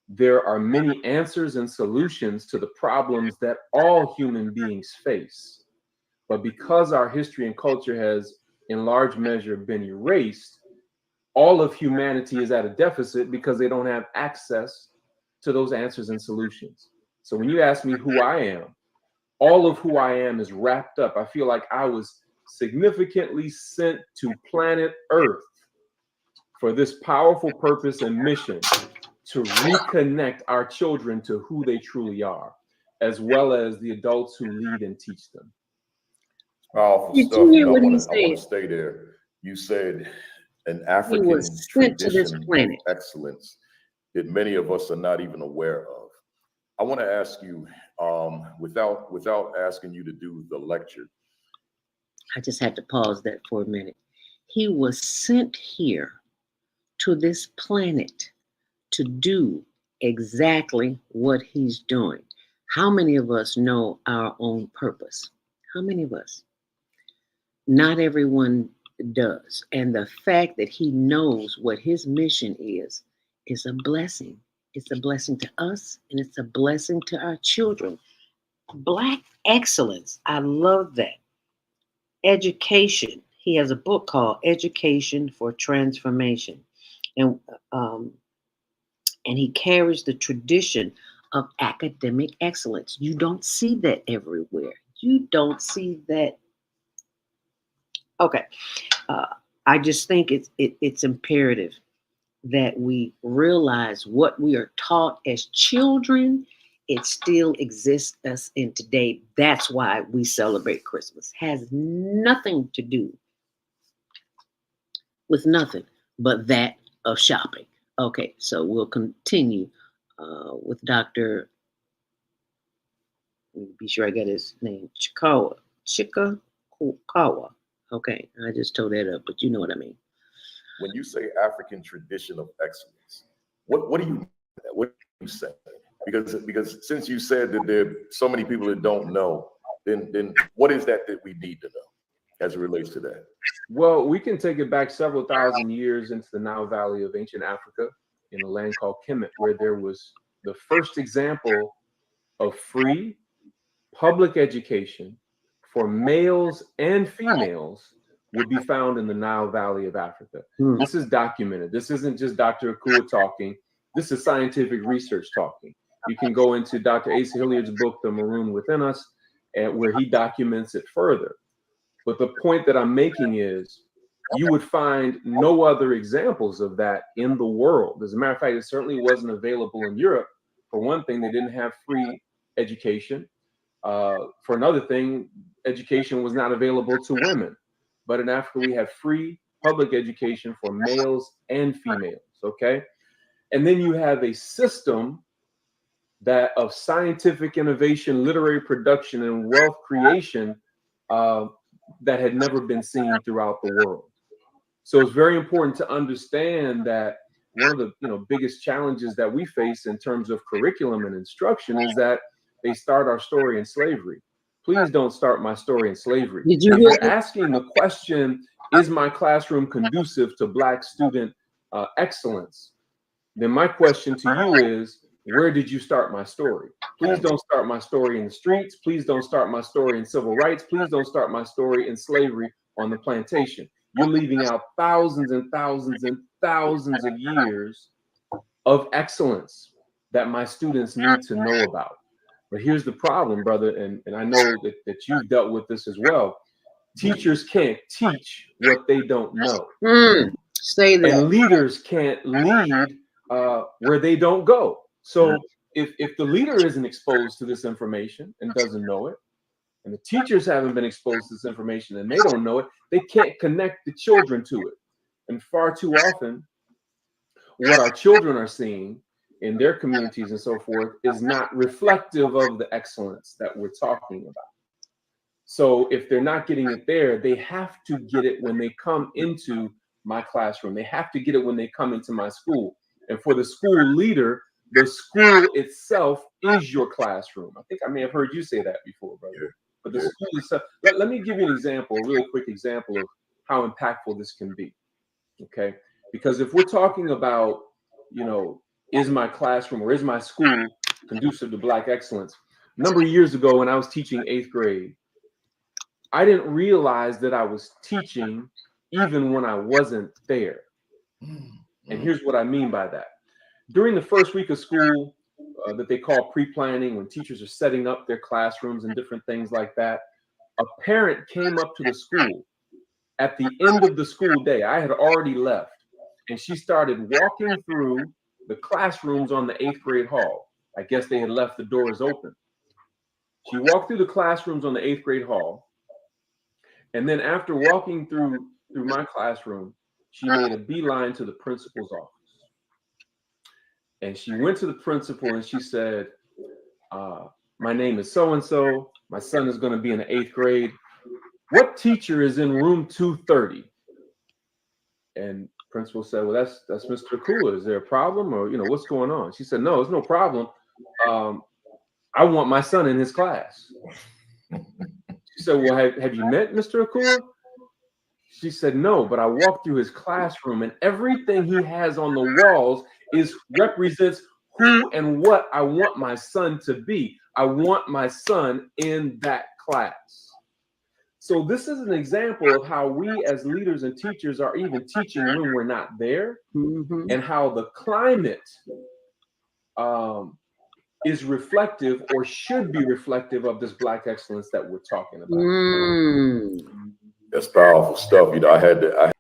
there are many answers and solutions to the problems that all human beings face. But because our history and culture has, in large measure, been erased, all of humanity is at a deficit because they don't have access to those answers and solutions. So when you ask me who I am, all of who I am is wrapped up. I feel like I was significantly sent to planet Earth for this powerful purpose and mission to reconnect our children to who they truly are, as well as the adults who lead and teach them. Powerful stuff. I want to stay there. You said an African tradition of excellence that many of us are not even aware of. I want to ask you, without asking you to do the lecture. I just had to pause that for a minute. He was sent here to this planet to do exactly what he's doing. How many of us know our own purpose? How many of us? Not everyone does. And the fact that he knows what his mission is a blessing. It's a blessing to us, and it's a blessing to our children. Black excellence. I love that. Education. He has a book called Education for Transformation. And he carries the tradition of academic excellence. You don't see that everywhere. You don't see that. Okay. I just think it's imperative that we realize what we are taught as children, it still exists us in today. That's why we celebrate Christmas. Has nothing to do with nothing but that of shopping. Okay, so we'll continue with Dr. Let me be sure I got his name. Chikawa. Okay, I just told that up, but you know what I mean. When you say African tradition of excellence, what do you mean by that? What do you say? Because since you said that there are so many people that don't know, then what is that we need to know as it relates to that? Well, we can take it back several thousand years into the Nile Valley of ancient Africa, in a land called Kemet, where there was the first example of free public education for males and females would be found in the Nile Valley of Africa. This is documented. This isn't just Dr. Akua talking. This is scientific research talking. You can go into Dr. Asa Hilliard's book, The Maroon Within Us, and where he documents it further. But the point that I'm making is you would find no other examples of that in the world. As a matter of fact, it certainly wasn't available in Europe. For one thing, they didn't have free education. For another thing, education was not available to women. But in Africa, we have free public education for males and females, okay? And then you have a system that of scientific innovation, literary production, and wealth creation that had never been seen throughout the world. So it's very important to understand that one of the biggest challenges that we face in terms of curriculum and instruction is that they start our story in slavery. Please don't start my story in slavery. If you're asking the question, is my classroom conducive to Black student excellence? Then my question to you is, where did you start my story? Please don't start my story in the streets. Please don't start my story in civil rights. Please don't start my story in slavery on the plantation. You're leaving out thousands and thousands and thousands of years of excellence that my students need to know about. But here's the problem, brother, and I know that you've dealt with this as well. Teachers can't teach what they don't know. Say that. And leaders can't lead where they don't go. So if the leader isn't exposed to this information and doesn't know it, and the teachers haven't been exposed to this information and they don't know it, they can't connect the children to it. And far too often, what our children are seeing in their communities and so forth is not reflective of the excellence that we're talking about. So if they're not getting it there, they have to get it when they come into my classroom. They have to get it when they come into my school. And for the school leader, the school itself is your classroom. I think I may have heard you say that before, brother. But the school itself, let me give you an example, a really quick example of how impactful this can be. Okay. Because if we're talking about, is my classroom or is my school conducive to Black excellence? A number of years ago when I was teaching 8th grade, I didn't realize that I was teaching even when I wasn't there. And here's what I mean by that. During the first week of school that they call pre-planning, when teachers are setting up their classrooms and different things like that, a parent came up to the school at the end of the school day. I had already left, and she started walking through the classrooms on the 8th grade hall. I guess they had left the doors open. She walked through the classrooms on the 8th grade hall, and then after walking through my classroom, she made a beeline to the principal's office. And she went to the principal and she said, my name is so-and-so. My son is going to be in the 8th grade. What teacher is in room 230? And principal said, well, that's Mr. Akua. Is there a problem, or what's going on? She said, no, it's no problem. I want my son in his class. She said, well, have you met Mr. Akua? She said, no, but I walked through his classroom and everything he has on the walls represents who and what I want my son to be. I want my son in that class. So this is an example of how we as leaders and teachers are even teaching when we're not there, and how the climate is reflective or should be reflective of this Black excellence that we're talking about. That's powerful stuff. I had to.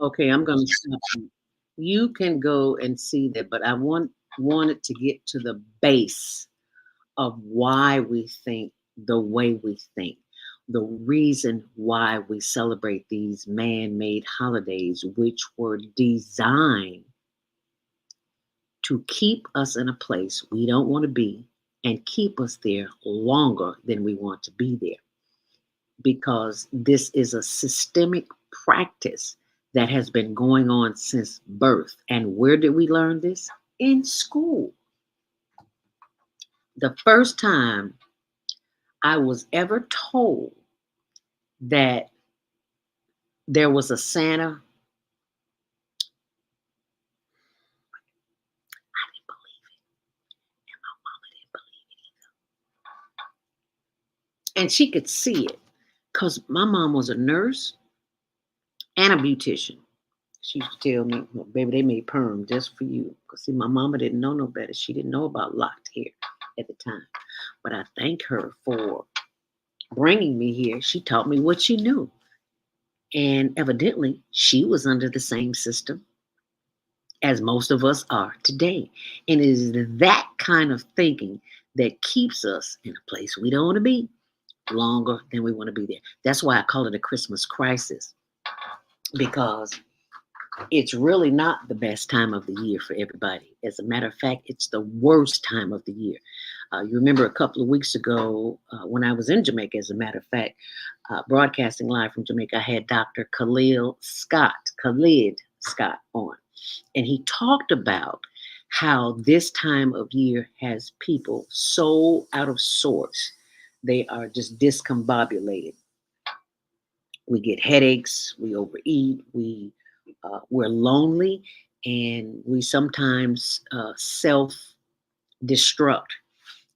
Okay, I'm going to stop you. You can go and see that, but I wanted to get to the base of why we think the way we think, the reason why we celebrate these man-made holidays, which were designed to keep us in a place we don't want to be and keep us there longer than we want to be there. Because this is a systemic practice that has been going on since birth. And where did we learn this? In school. The first time I was ever told that there was a Santa, and she could see it because my mom was a nurse and a beautician. She used to tell me, well, baby, they made perm just for you. Because see, my mama didn't know no better. She didn't know about locked hair at the time. But I thank her for bringing me here. She taught me what she knew. And evidently, she was under the same system as most of us are today. And it is that kind of thinking that keeps us in a place we don't want to be longer than we want to be there. That's why I call it a Christmas crisis, because it's really not the best time of the year for everybody. As a matter of fact, it's the worst time of the year. You remember a couple of weeks ago when I was in Jamaica, as a matter of fact, broadcasting live from Jamaica, I had Dr. Khalid Scott on. And he talked about how this time of year has people so out of sorts. They are just discombobulated. We get headaches, we overeat, we're lonely, and we sometimes self-destruct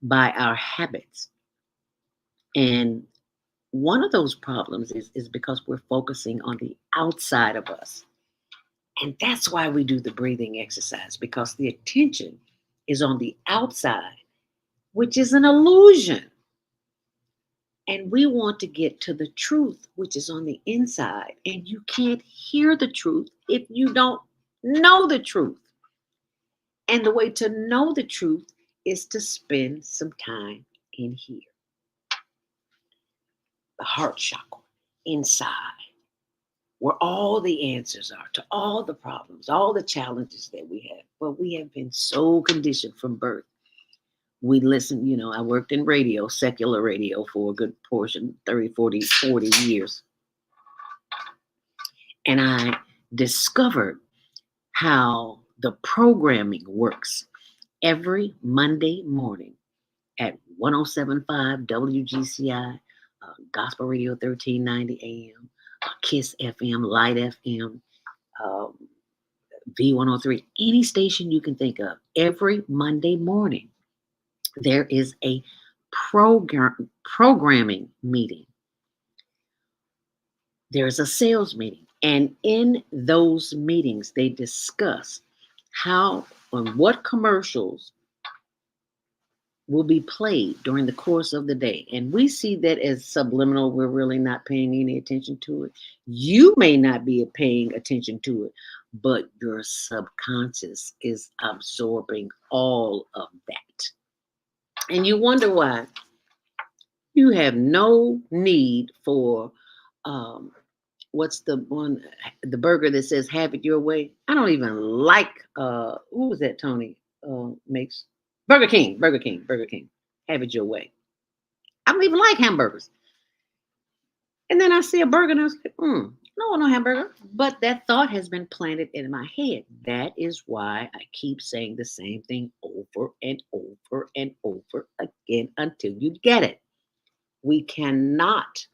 by our habits. And one of those problems is because we're focusing on the outside of us. And that's why we do the breathing exercise, because the attention is on the outside, which is an illusion. And we want to get to the truth, which is on the inside. And you can't hear the truth if you don't know the truth. And the way to know the truth is to spend some time in here. The heart chakra, inside, where all the answers are to all the problems, all the challenges that we have. But we have been so conditioned from birth. We listen, I worked in radio, secular radio, for a good portion, 30, 40 years. And I discovered how the programming works every Monday morning at 107.5 WGCI, Gospel Radio 1390 AM, KISS FM, Light FM, V103, any station you can think of. Every Monday morning, there is a programming meeting. There's a sales meeting. And in those meetings, they discuss how and what commercials will be played during the course of the day. And we see that as subliminal. We're really not paying any attention to it. You may not be paying attention to it, but your subconscious is absorbing all of that. And you wonder why you have no need for, what's the one, the burger that says have it your way? I don't even like, who was that Tony makes? Burger King. Have it your way. I don't even like hamburgers. And then I see a burger and I was like, no hamburger. But that thought has been planted in my head. That is why I keep saying the same thing over and over and over again until you get it. We cannot,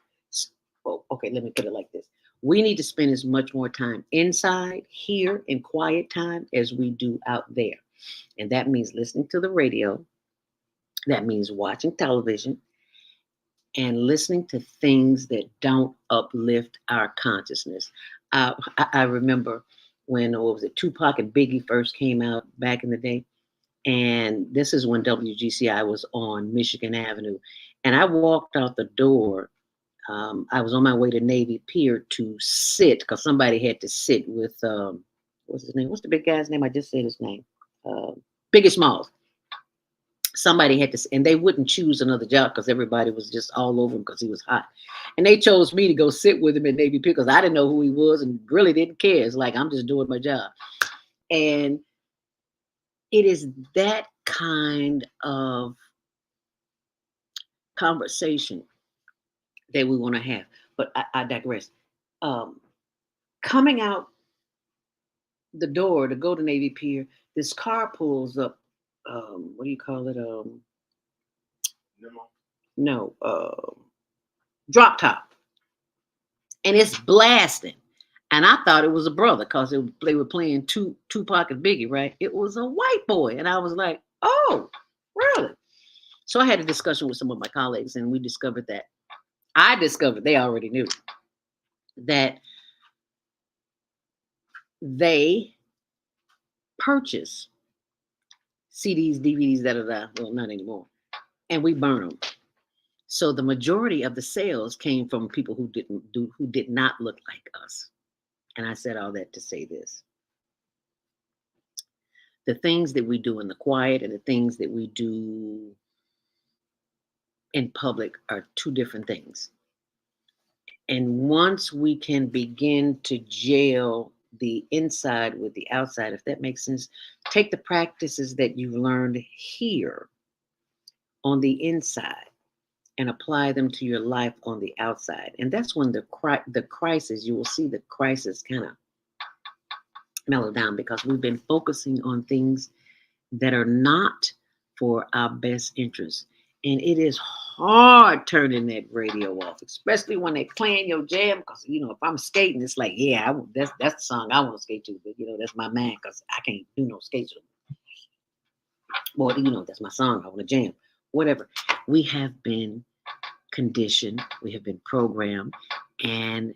okay, let me put it like this. We need to spend as much more time inside, here, in quiet time as we do out there. And that means listening to the radio. That means watching television and listening to things that don't uplift our consciousness. I remember when, Tupac and Biggie first came out back in the day. And this is when WGCI was on Michigan Avenue. And I walked out the door I was on my way to Navy Pier to sit because somebody had to sit with what's his name? What's the big guy's name? I just said his name. Biggie Smalls. Somebody had to, and they wouldn't choose another job because everybody was just all over him because he was hot. And they chose me to go sit with him at Navy Pier because I didn't know who he was and really didn't care. It's like, I'm just doing my job. And it is that kind of conversation that we want to have. But I digress. Coming out the door to go to Navy Pier, this car pulls up. What do you call it? No, drop top, and it's blasting. And I thought it was a brother because they were playing Tupac and Biggie, right? It was a white boy, and I was like, "Oh, really?" So I had a discussion with some of my colleagues, and we discovered that they already knew that they purchase CDs, DVDs, well, not anymore, and we burn them. So the majority of the sales came from people who did not look like us. And I said all that to say this. The things that we do in the quiet and the things that we do in public are two different things. And once we can begin to gel the inside with the outside, if that makes sense, take the practices that you've learned here on the inside and apply them to your life on the outside. And that's when the crisis, you will see the crisis kind of mellow down because we've been focusing on things that are not for our best interest. And it is hard turning that radio off, especially when they're playing your jam. Because, if I'm skating, it's like, yeah, that's the song I want to skate to. But, that's my man because I can't do no skates. Well, that's my song. I want to jam. Whatever. We have been conditioned. We have been programmed. And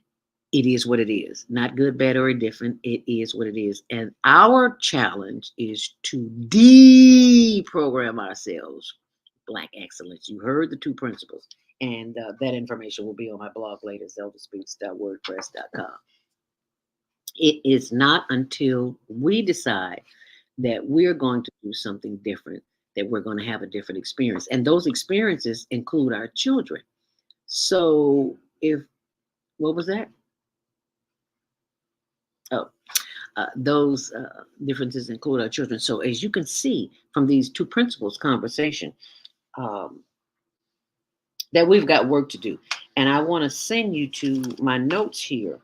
it is what it is. Not good, bad, or indifferent. It is what it is. And our challenge is to deprogram ourselves. Black excellence. You heard the two principles. And that information will be on my blog later, zeldaspeaks.wordpress.com. It is not until we decide that we're going to do something different that we're going to have a different experience. And those experiences include our children. So what was that? Those differences include our children. So as you can see from these two principles conversation, that we've got work to do. And I want to send you to my notes here.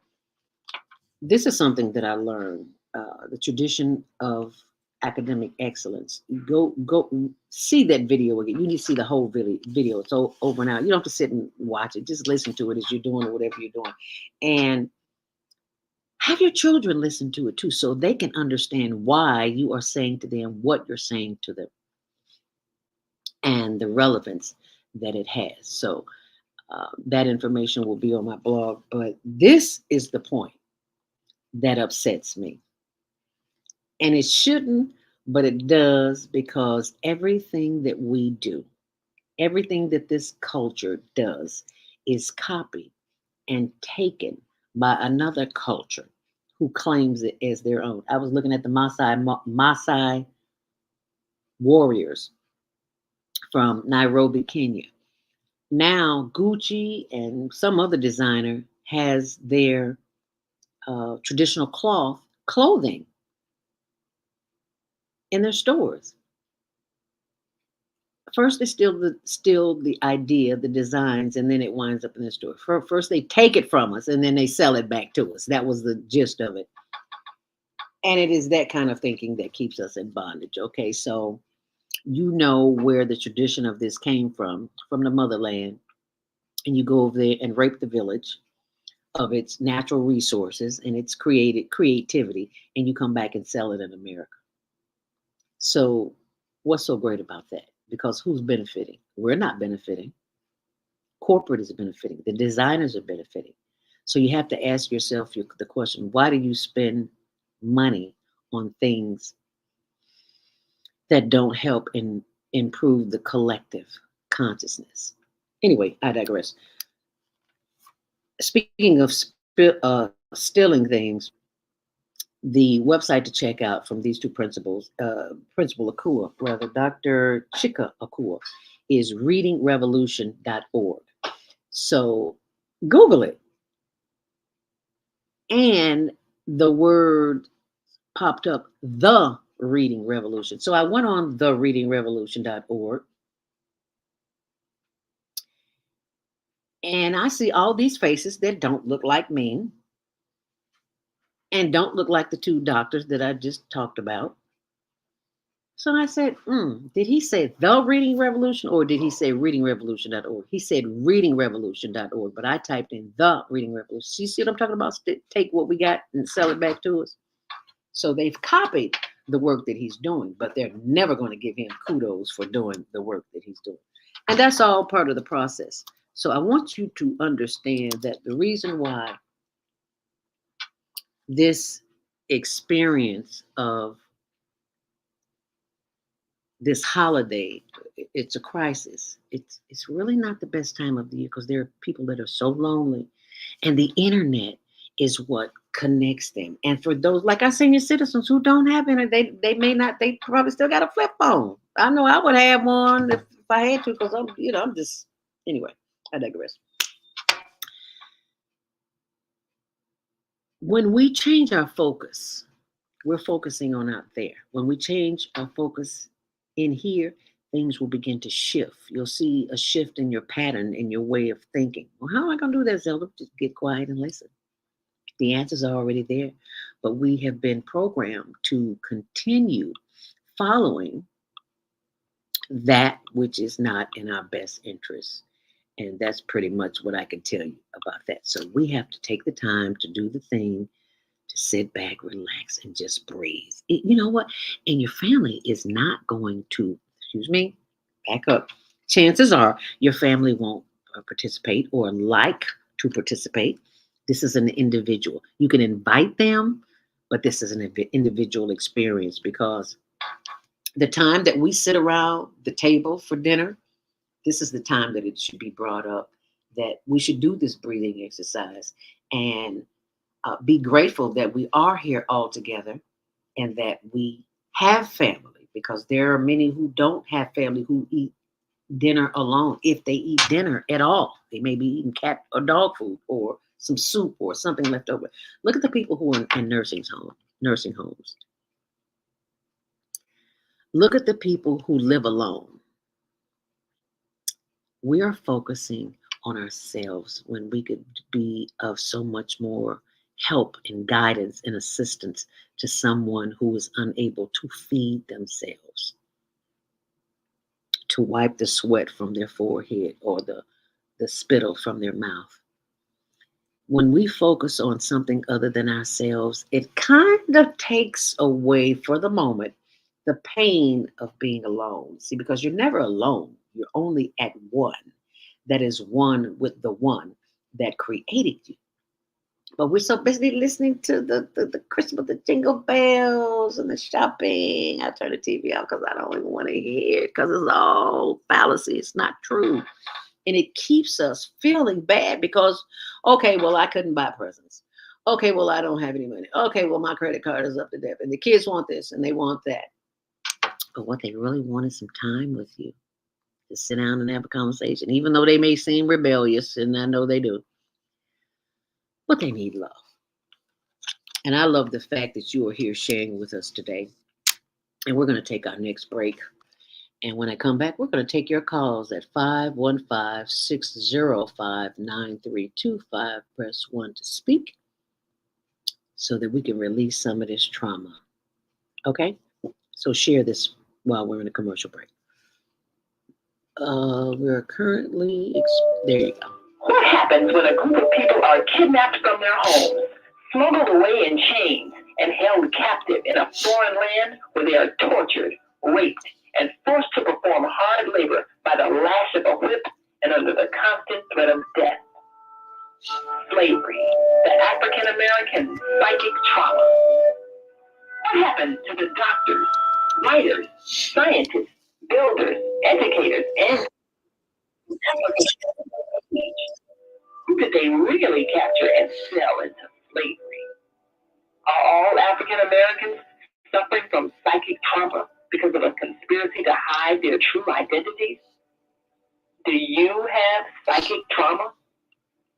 This is something that I learned, the tradition of academic excellence. Go see that video again. You need to see the whole video. It's over now. You don't have to sit and watch it. Just listen to it as you're doing or whatever you're doing. And have your children listen to it too, so they can understand why you are saying to them what you're saying to them and the relevance that it has. So that information will be on my blog. But this is the point that upsets me. And it shouldn't, but it does, because everything that we do, everything that this culture does is copied and taken by another culture who claims it as their own. I was looking at the Maasai warriors from Nairobi, Kenya. Now Gucci and some other designer has their traditional clothing in their stores. First, they steal the idea, the designs, and then it winds up in the store. First, they take it from us, and then they sell it back to us. That was the gist of it. And it is that kind of thinking that keeps us in bondage. Okay, so you know where the tradition of this came from the motherland, and you go over there and rape the village of its natural resources and its creativity, and you come back and sell it in America. So what's so great about that? Because who's benefiting? We're not benefiting. Corporate is benefiting. The designers are benefiting. So you have to ask yourself the question, why do you spend money on things that don't help improve the collective consciousness? Anyway, I digress. Speaking of stealing things, the website to check out from these two principals, Principal Akua, rather, Dr. Chika Akua, is readingrevolution.org. So Google it. And the word popped up, The Reading Revolution. So I went on thereadingrevolution.org, and I see all these faces that don't look like me and don't look like the two doctors that I just talked about. So I said, did he say The Reading Revolution or did he say readingrevolution.org? He said readingrevolution.org, but I typed in The Reading Revolution. You see what I'm talking about? Take what we got and sell it back to us. So they've copied the work that he's doing, but they're never going to give him kudos for doing the work that he's doing. And that's all part of the process. So I want you to understand that the reason why this experience of this holiday, it's a crisis. It's really not the best time of the year because there are people that are so lonely, and the internet is what connects them. And for those like our senior citizens who don't have internet, they probably still got a flip phone. I know I would have one if I had to, because I'm just anyway. I digress. When we change our focus, we're focusing on out there. When we change our focus in here, things will begin to shift. You'll see a shift in your pattern, in your way of thinking. Well, how am I going to do that, Zelda? Just get quiet and listen. The answers are already there, but we have been programmed to continue following that which is not in our best interest. And that's pretty much what I can tell you about that. So we have to take the time to do the thing, to sit back, relax, and just breathe. You know what? And your family is not going to, back up. Chances are your family won't participate or like to participate. This is an individual. You can invite them, but this is an individual experience, because the time that we sit around the table for dinner, this is the time that it should be brought up that we should do this breathing exercise and be grateful that we are here all together and that we have family, because there are many who don't have family who eat dinner alone. If they eat dinner at all, they may be eating cat or dog food or some soup or something left over. Look at the people who are in nursing homes. Look at the people who live alone. We are focusing on ourselves when we could be of so much more help and guidance and assistance to someone who is unable to feed themselves, to wipe the sweat from their forehead or the spittle from their mouth. When we focus on something other than ourselves, it kind of takes away for the moment the pain of being alone. See, because you're never alone. You're only at one. That is one with the one that created you. But we're so busy listening to the Christmas, the jingle bells and the shopping. I turn the TV off because I don't even want to hear it, because it's all fallacy. It's not true. And it keeps us feeling bad because, okay, well, I couldn't buy presents. Okay, well, I don't have any money. Okay, well, my credit card is up to date. And the kids want this and they want that. But what they really want is some time with you, to sit down and have a conversation, even though they may seem rebellious, and I know they do. But they need love. And I love the fact that you are here sharing with us today. And we're going to take our next break. And when I come back, we're going to take your calls at 515-605-9325. Press 1 to speak so that we can release some of this trauma. Okay? So share this while we're in a commercial break. We're currently... there you go. What happens when a group of people are kidnapped from their homes, smuggled away in chains, and held captive in a foreign land where they are tortured, raped, and forced to perform hard labor by the lash of a whip and under the constant threat of death? Slavery, the African-American psychic trauma. What happens to the doctors, writers, scientists, builders, educators, and who did they really capture and sell into slavery? Are all African Americans suffering from psychic trauma because of a conspiracy to hide their true identities? Do you have psychic trauma?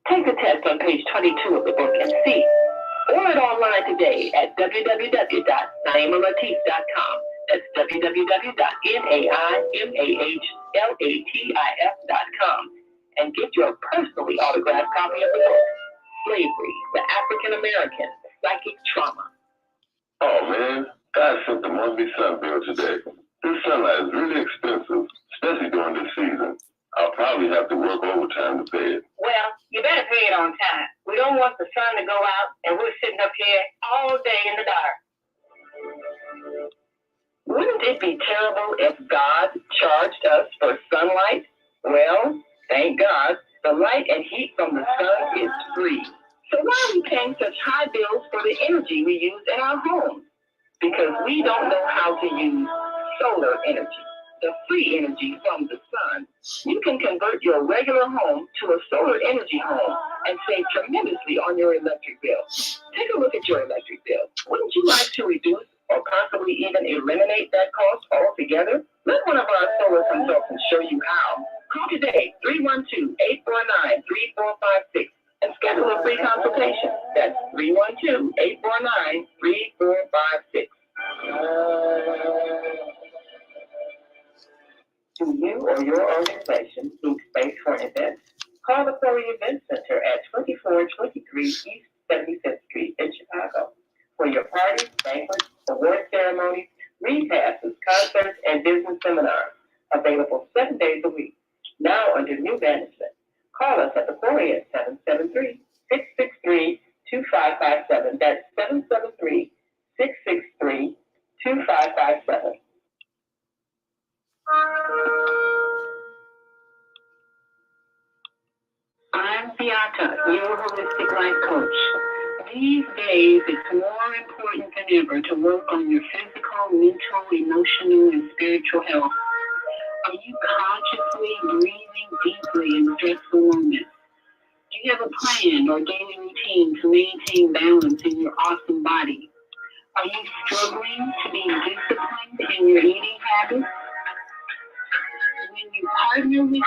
Take the test on page 22 of the book and see. Order it online today at www.naimalatif.com. That's www.naimalatif.com. And get your personally autographed copy of the book, Slavery, the African American Psychic Trauma. Oh man, God sent the monthly sun bill today. This sunlight is really expensive, especially during this season. I'll probably have to work overtime to pay it. Well, you better pay it on time. We don't want the sun to go out and we're sitting up here all day in the dark. Wouldn't it be terrible if God charged us for sunlight? Well, thank God, the light and heat from the sun is free. So why are we paying such high bills for the energy we use in our homes? Because we don't know how to use solar energy, the free energy from the sun. You can convert your regular home to a solar energy home and save tremendously on your electric bill. Take a look at your electric bill. Wouldn't you like to reduce or possibly even eliminate that cost altogether? Let one of our solar consultants show you how. Call today, 312-849-3456, and schedule a free consultation. That's 312-849-3456. Do you or your organization need space for an event? Call the Corey Event Center at 2423 East 75th Street in Chicago for your parties, banquets, award ceremonies, repasses, concerts, and business seminars. Available 7 days a week. Now under new management. Call us at the Corey at 773-663-2557. That's 773-663-2557. I'm Beata, your holistic life coach. These days, it's more important than ever to work on your physical, mental, emotional, and spiritual health. Are you consciously breathing deeply in stressful moments? Do you have a plan or daily routine to maintain balance in your awesome body? Are you struggling to be disciplined in your eating habits? When you partner with me,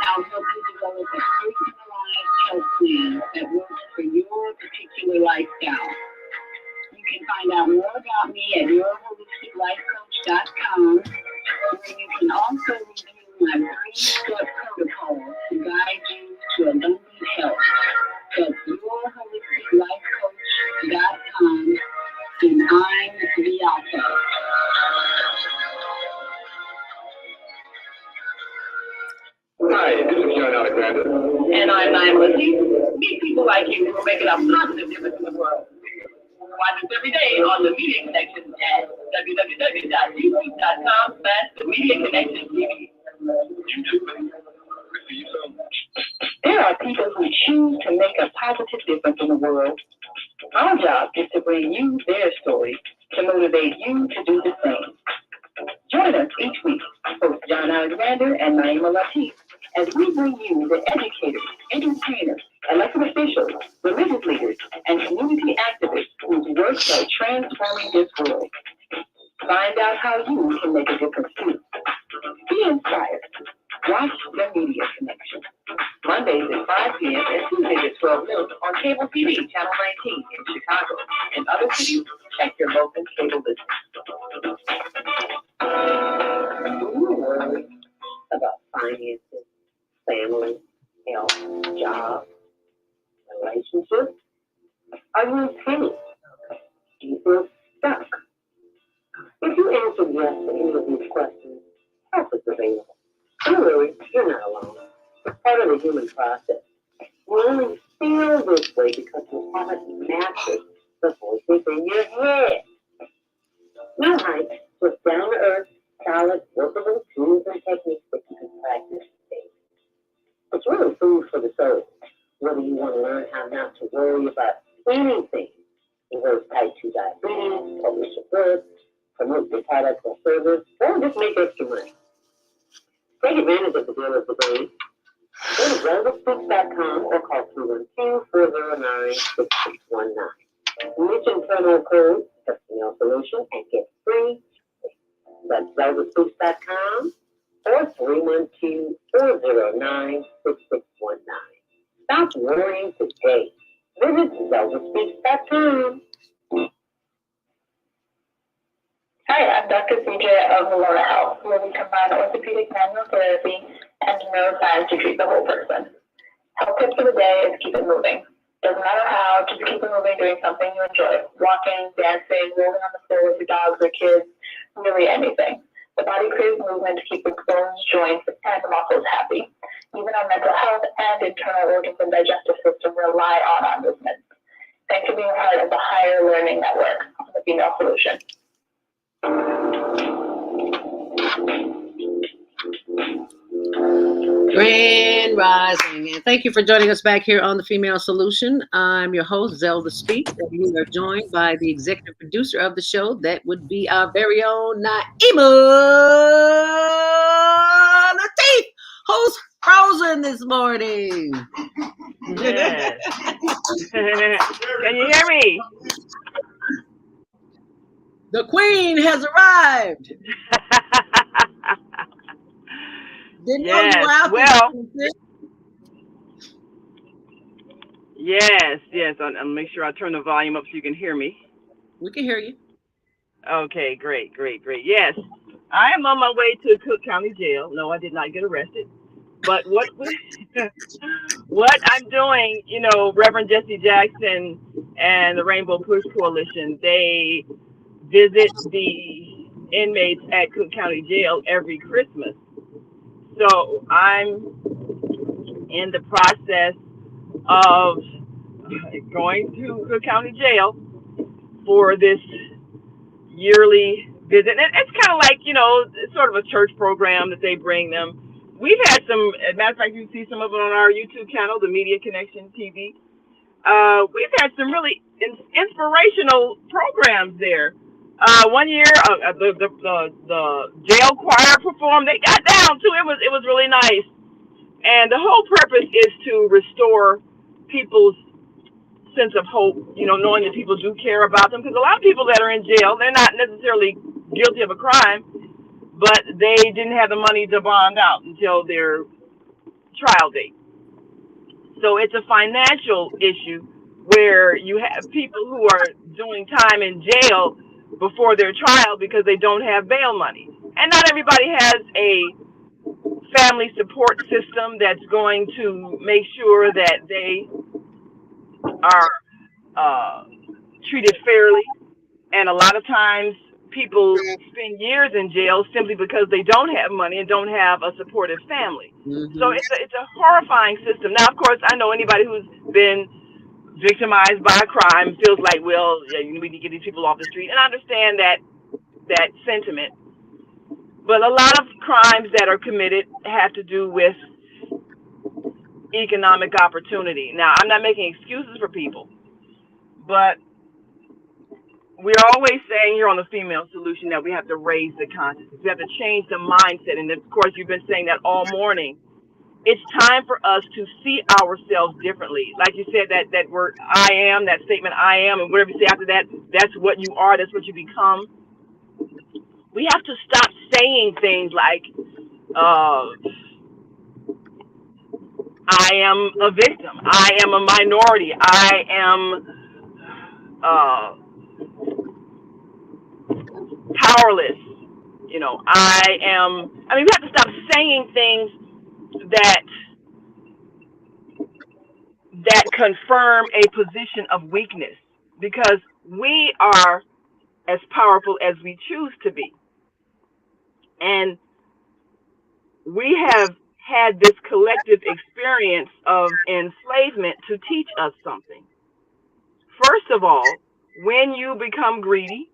I'll help you develop a personalized health plan that works for your particular lifestyle. You can find out more about me at yourholisticlifecoach.com, where you can also review my 3-step protocol to guide you to abundant health. That's yourholisticlifecoach.com, and I'm Beata. Hi, this is John Alexander. And I'm Mindfulness. Meet people like you who are making a positive difference in the world. Watch us every day on the Media Connection at www.youtube.com/mediaconnection.tv. There are people who choose to make a positive difference in the world. Our job is to bring you their stories to motivate you to do the same. Join us each week, host John Alexander and Naima Latif, as we bring you the educators, entertainers, elected officials, religious leaders, and community activists whose works are transforming this world. Find out how you can make a difference too. Be inspired. Watch the Media Connection. Mondays at 5 p.m. and Tuesdays at 12 noon on Cable TV, Channel 19 in Chicago. In other cities, check your local cable business. Do you worry about finances, family, health, job, relationships? Are you in pain? Do you feel stuck? If you answer yes to any of these questions, help is available. Don't worry, you're not alone. It's part of the human process. You only feel this way because your heart matches the voices in your head. No hype, just down to earth, solid, workable tools and techniques that you can practice today. It's really food for the soul. Whether you want to learn how not to worry about anything, reverse type 2 diabetes, publish a book, promote your product or service, or just make extra money. Take advantage of the deal of the day. Go to wellnessfoods.com or call 212-409-6619. Mention promo code Subliminal Solution and get free. That's wellnessfoods.com or 312-409-6619. Stop worrying today. Visit wellnessfoods.com. Hi, I'm Dr. CJ of Melora Health, where we combine orthopedic manual therapy and neuroscience to treat the whole person. Health tip for the day is keep it moving. Doesn't matter how, just keep it moving doing something you enjoy. Walking, dancing, rolling on the floor with your dogs or kids, really anything. The body craves movement to keep its bones, joints, and muscles happy. Even our mental health and internal organs and digestive system rely on our movement. Thanks for being part of the Higher Learning Network on the Female Solution. Grand Rising, and thank you for joining us back here on the Female Solution. I'm your host, Zelda Speaks, and we are joined by the executive producer of the show. That would be our very own Naima Latif, who's frozen this morning. Yes. Can you hear me? The Queen has arrived. Yes. Yes. I'll make sure I turn the volume up so you can hear me. We can hear you. Okay, great. Yes, I am on my way to Cook County Jail. No, I did not get arrested. But what I'm doing, Reverend Jesse Jackson and the Rainbow Push Coalition, they visit the inmates at Cook County Jail every Christmas. So I'm in the process of going to Cook County Jail for this yearly visit. And it's kind of like, it's sort of a church program that they bring them. We've had some, as a matter of fact, you see some of it on our YouTube channel, the Media Connection TV. We've had some really inspirational programs there. One year, the jail choir performed. They got down too. It was really nice. And the whole purpose is to restore people's sense of hope, knowing that people do care about them. Because a lot of people that are in jail, they're not necessarily guilty of a crime, but they didn't have the money to bond out until their trial date. So it's a financial issue where you have people who are doing time in jail before their trial because they don't have bail money. And not everybody has a family support system that's going to make sure that they are treated fairly. And a lot of times people spend years in jail simply because they don't have money and don't have a supportive family. Mm-hmm. So it's a horrifying system. Now, of course, I know anybody who's been victimized by a crime feels like, well, we need to get these people off the street. And I understand that sentiment. But a lot of crimes that are committed have to do with economic opportunity. Now, I'm not making excuses for people, but we're always saying here on the Female Solution that we have to raise the consciousness. We have to change the mindset. And, of course, you've been saying that all morning. It's time for us to see ourselves differently. Like you said, that word I am, that statement I am, and whatever you say after that, that's what you are, that's what you become. We have to stop saying things like, I am a victim, I am a minority, I am powerless. We have to stop saying things that confirm a position of weakness, because we are as powerful as we choose to be. And we have had this collective experience of enslavement to teach us something. First of all, when you become greedy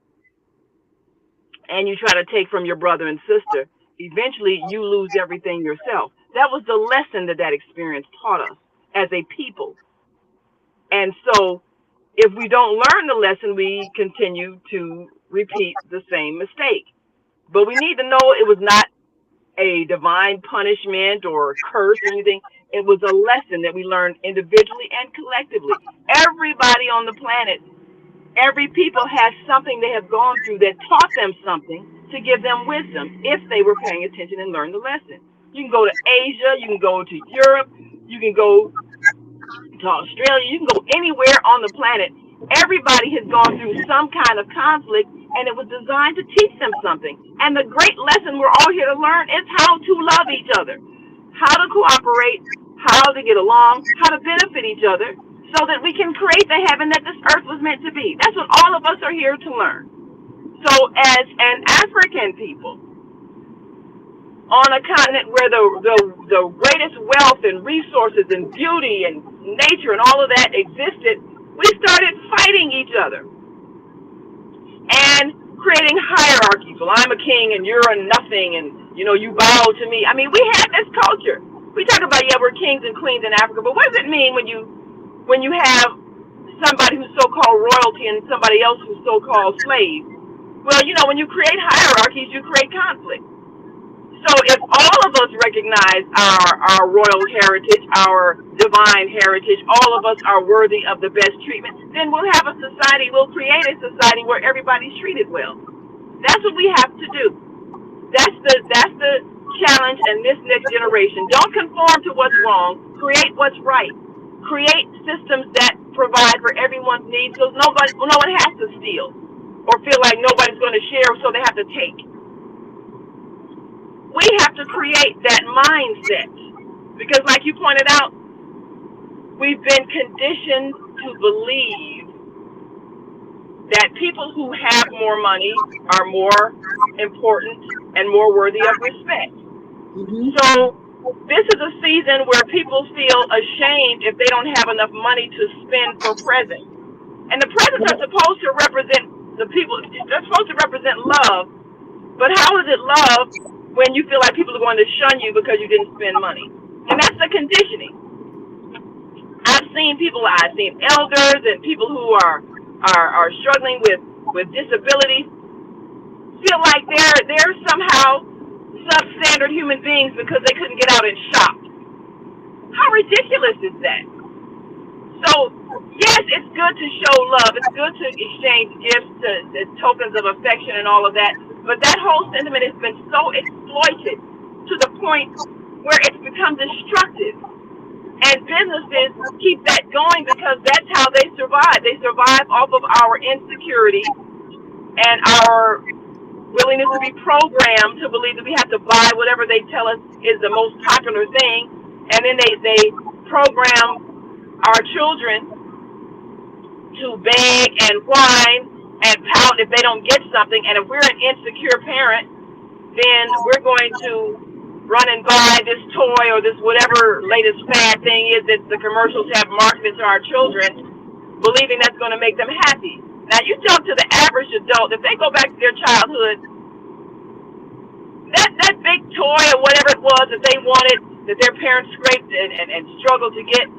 and you try to take from your brother and sister, eventually you lose everything yourself. That was the lesson that experience taught us as a people. And so if we don't learn the lesson, we continue to repeat the same mistake. But we need to know it was not a divine punishment or curse or anything. It was a lesson that we learned individually and collectively. Everybody on the planet, every people has something they have gone through that taught them something to give them wisdom if they were paying attention and learned the lesson. You can go to Asia, you can go to Europe, you can go to Australia, you can go anywhere on the planet. Everybody has gone through some kind of conflict, and it was designed to teach them something. And the great lesson we're all here to learn is how to love each other, how to cooperate, how to get along, how to benefit each other, so that we can create the heaven that this earth was meant to be. That's what all of us are here to learn. So as an African people, on a continent where the greatest wealth and resources and beauty and nature and all of that existed, we started fighting each other and creating hierarchies. Well, I'm a king and you're a nothing, and you bow to me. I mean, we had this culture. We talk about, yeah, we're kings and queens in Africa, but what does it mean when you have somebody who's so-called royalty and somebody else who's so-called slave? Well, when you create hierarchies, you create conflict. So if all of us recognize our royal heritage, our divine heritage, all of us are worthy of the best treatment, then we'll have a society, we'll create a society where everybody's treated well. That's what we have to do. That's the challenge in this next generation. Don't conform to what's wrong. Create what's right. Create systems that provide for everyone's needs, so no one has to steal or feel like nobody's going to share, so they have to take. We have to create that mindset because, like you pointed out, we've been conditioned to believe that people who have more money are more important and more worthy of respect. Mm-hmm. So this is a season where people feel ashamed if they don't have enough money to spend for presents. And the presents are supposed to represent the people. They're supposed to represent love. But how is it love when you feel like people are going to shun you because you didn't spend money? And that's the conditioning. I've seen elders and people who are struggling with disabilities feel like they're somehow substandard human beings because they couldn't get out and shop. How ridiculous is that? So, yes, it's good to show love. It's good to exchange gifts, to tokens of affection and all of that. But that whole sentiment has been so exploited to the point where it's become destructive. And businesses keep that going because that's how they survive. They survive off of our insecurity and our willingness to be programmed to believe that we have to buy whatever they tell us is the most popular thing. And then they program our children to beg and whine and pout if they don't get something. And if we're an insecure parent, then we're going to run and buy this toy or this whatever latest fad thing is that the commercials have marketed to our children, believing that's going to make them happy. Now, you talk to the average adult, if they go back to their childhood, that big toy or whatever it was that they wanted, that their parents scraped and struggled to get,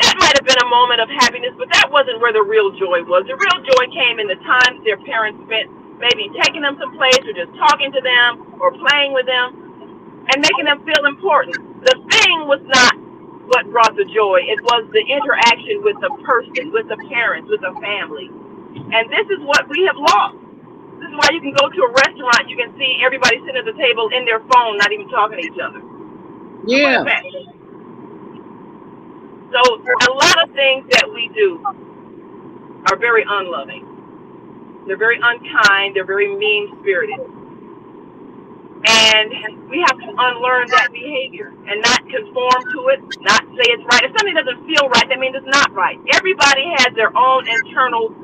that might have been a moment of happiness, but that wasn't where the real joy was. The real joy came in the time their parents spent maybe taking them someplace or just talking to them or playing with them and making them feel important. The thing was not what brought the joy. It was the interaction with the person, with the parents, with the family. And this is what we have lost. This is why you can go to a restaurant, you can see everybody sitting at the table in their phone, not even talking to each other. Yeah. So a lot of things that we do are very unloving. They're very unkind. They're very mean-spirited. And we have to unlearn that behavior and not conform to it, not say it's right. If something doesn't feel right, that means it's not right. Everybody has their own internal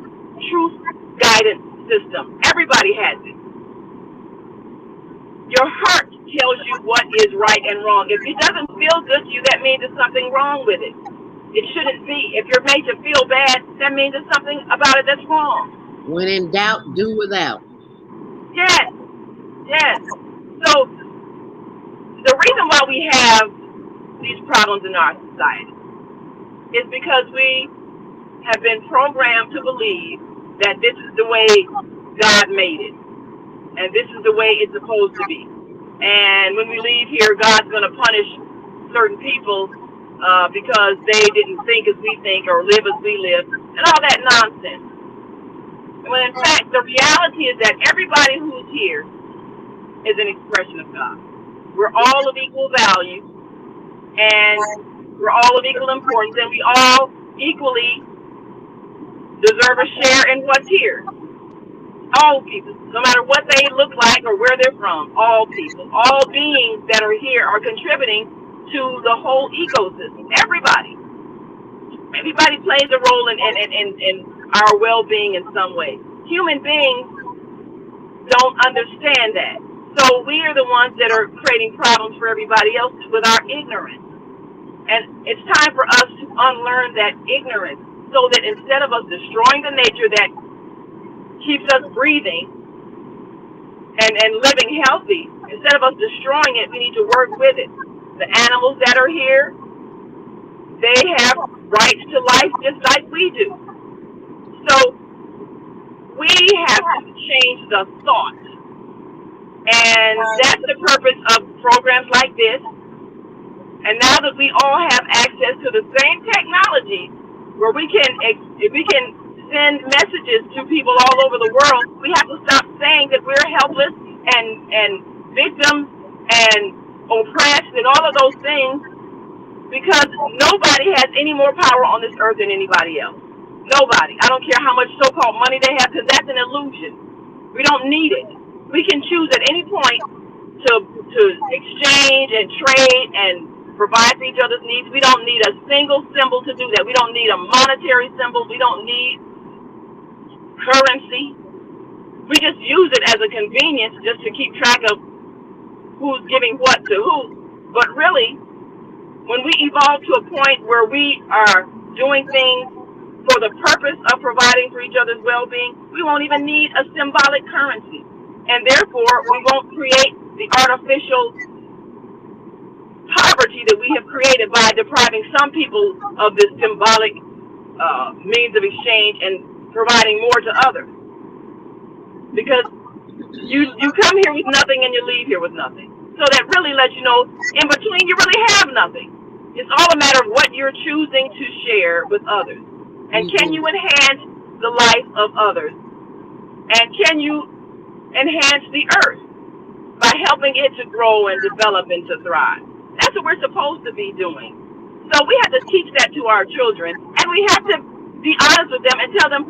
truth guidance system. Everybody has it. Your heart tells you what is right and wrong. If it doesn't feel good to you, that means there's something wrong with it. It shouldn't be. If you're made to feel bad, that means there's something about it that's wrong. When in doubt, do without. Yes. Yes. So the reason why we have these problems in our society is because we have been programmed to believe that this is the way God made it. And this is the way it's supposed to be. And when we leave here, God's going to punish certain people because they didn't think as we think or live as we live, and all that nonsense. When in fact, the reality is that everybody who's here is an expression of God. We're all of equal value, and we're all of equal importance, and we all equally deserve a share in what's here. All people, no matter what they look like or where they're from, all people, all beings that are here are contributing to the whole ecosystem. Everybody plays a role in our well-being in some way. Human beings don't understand that. So we are the ones that are creating problems for everybody else with our ignorance. And it's time for us to unlearn that ignorance so that instead of us destroying the nature that keeps us breathing and living healthy, instead of us destroying it, we need to work with it. The animals that are here, they have rights to life just like we do. So we have to change the thought. And that's the purpose of programs like this. And now that we all have access to the same technology where we can send messages to people all over the world, we have to stop saying that we're helpless and victims and oppressed and all of those things, because nobody has any more power on this earth than anybody else. Nobody. I don't care how much so-called money they have, because that's an illusion. We don't need it. We can choose at any point to exchange and trade and provide for each other's needs. We don't need a single symbol to do that. We don't need a monetary symbol. We don't need currency. We just use it as a convenience just to keep track of who's giving what to who. But really, when we evolve to a point where we are doing things for the purpose of providing for each other's well-being, we won't even need a symbolic currency. And therefore, we won't create the artificial poverty that we have created by depriving some people of this symbolic means of exchange and providing more to others. Because you come here with nothing and you leave here with nothing. So that really lets you know, in between, you really have nothing. It's all a matter of what you're choosing to share with others. And can you enhance the life of others? And can you enhance the earth by helping it to grow and develop and to thrive? That's what we're supposed to be doing. So we have to teach that to our children, and we have to be honest with them and tell them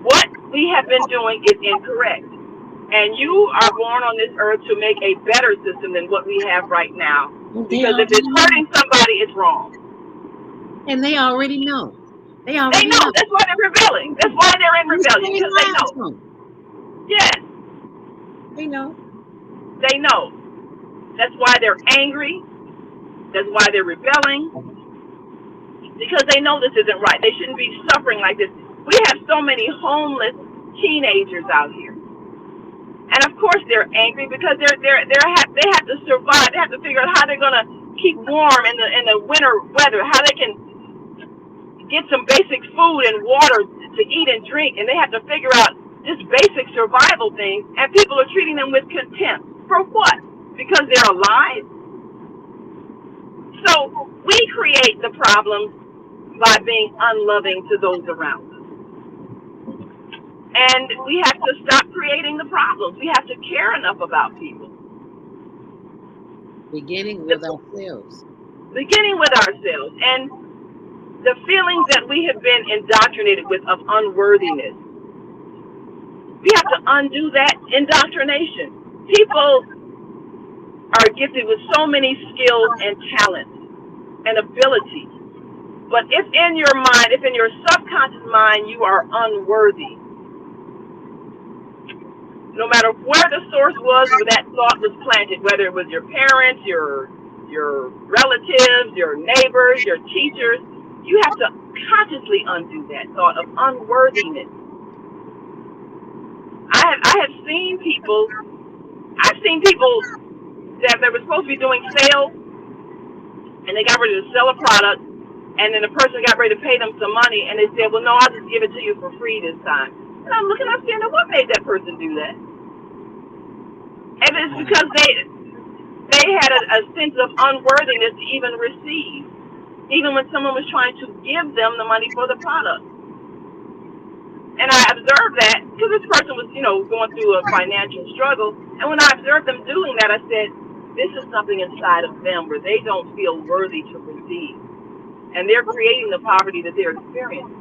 what we have been doing is incorrect. And you are born on this earth to make a better system than what we have right now. Because if it's hurting somebody, it's wrong. And they already know. They know. That's why they're rebelling. That's why they're in rebellion, because they know. Yes. They know. They know. That's why they're angry. That's why they're rebelling. Because they know this isn't right. They shouldn't be suffering like this. We have so many homeless teenagers out here. And of course they're angry because they have to survive. They have to figure out how they're gonna keep warm in the winter weather, how they can get some basic food and water to eat and drink, and they have to figure out just basic survival things, and people are treating them with contempt. For what? Because they're alive? So we create the problems by being unloving to those around us. And we have to stop creating the problems. We have to care enough about people. Beginning with ourselves. And the feelings that we have been indoctrinated with of unworthiness, we have to undo that indoctrination. People are gifted with so many skills and talents and abilities. But if in your mind, if in your subconscious mind, you are unworthy, no matter where the source was where that thought was planted, whether it was your parents, your relatives, your neighbors, your teachers, you have to consciously undo that thought of unworthiness. I have seen people, that they were supposed to be doing sales, and they got ready to sell a product, and then the person got ready to pay them some money, and they said, well, no, I'll just give it to you for free this time. And I'm looking up saying, what made that person do that? And it's because they had a sense of unworthiness to even receive, even when someone was trying to give them the money for the product. And I observed that because this person was, going through a financial struggle. And when I observed them doing that, I said, this is something inside of them where they don't feel worthy to receive. And they're creating the poverty that they're experiencing.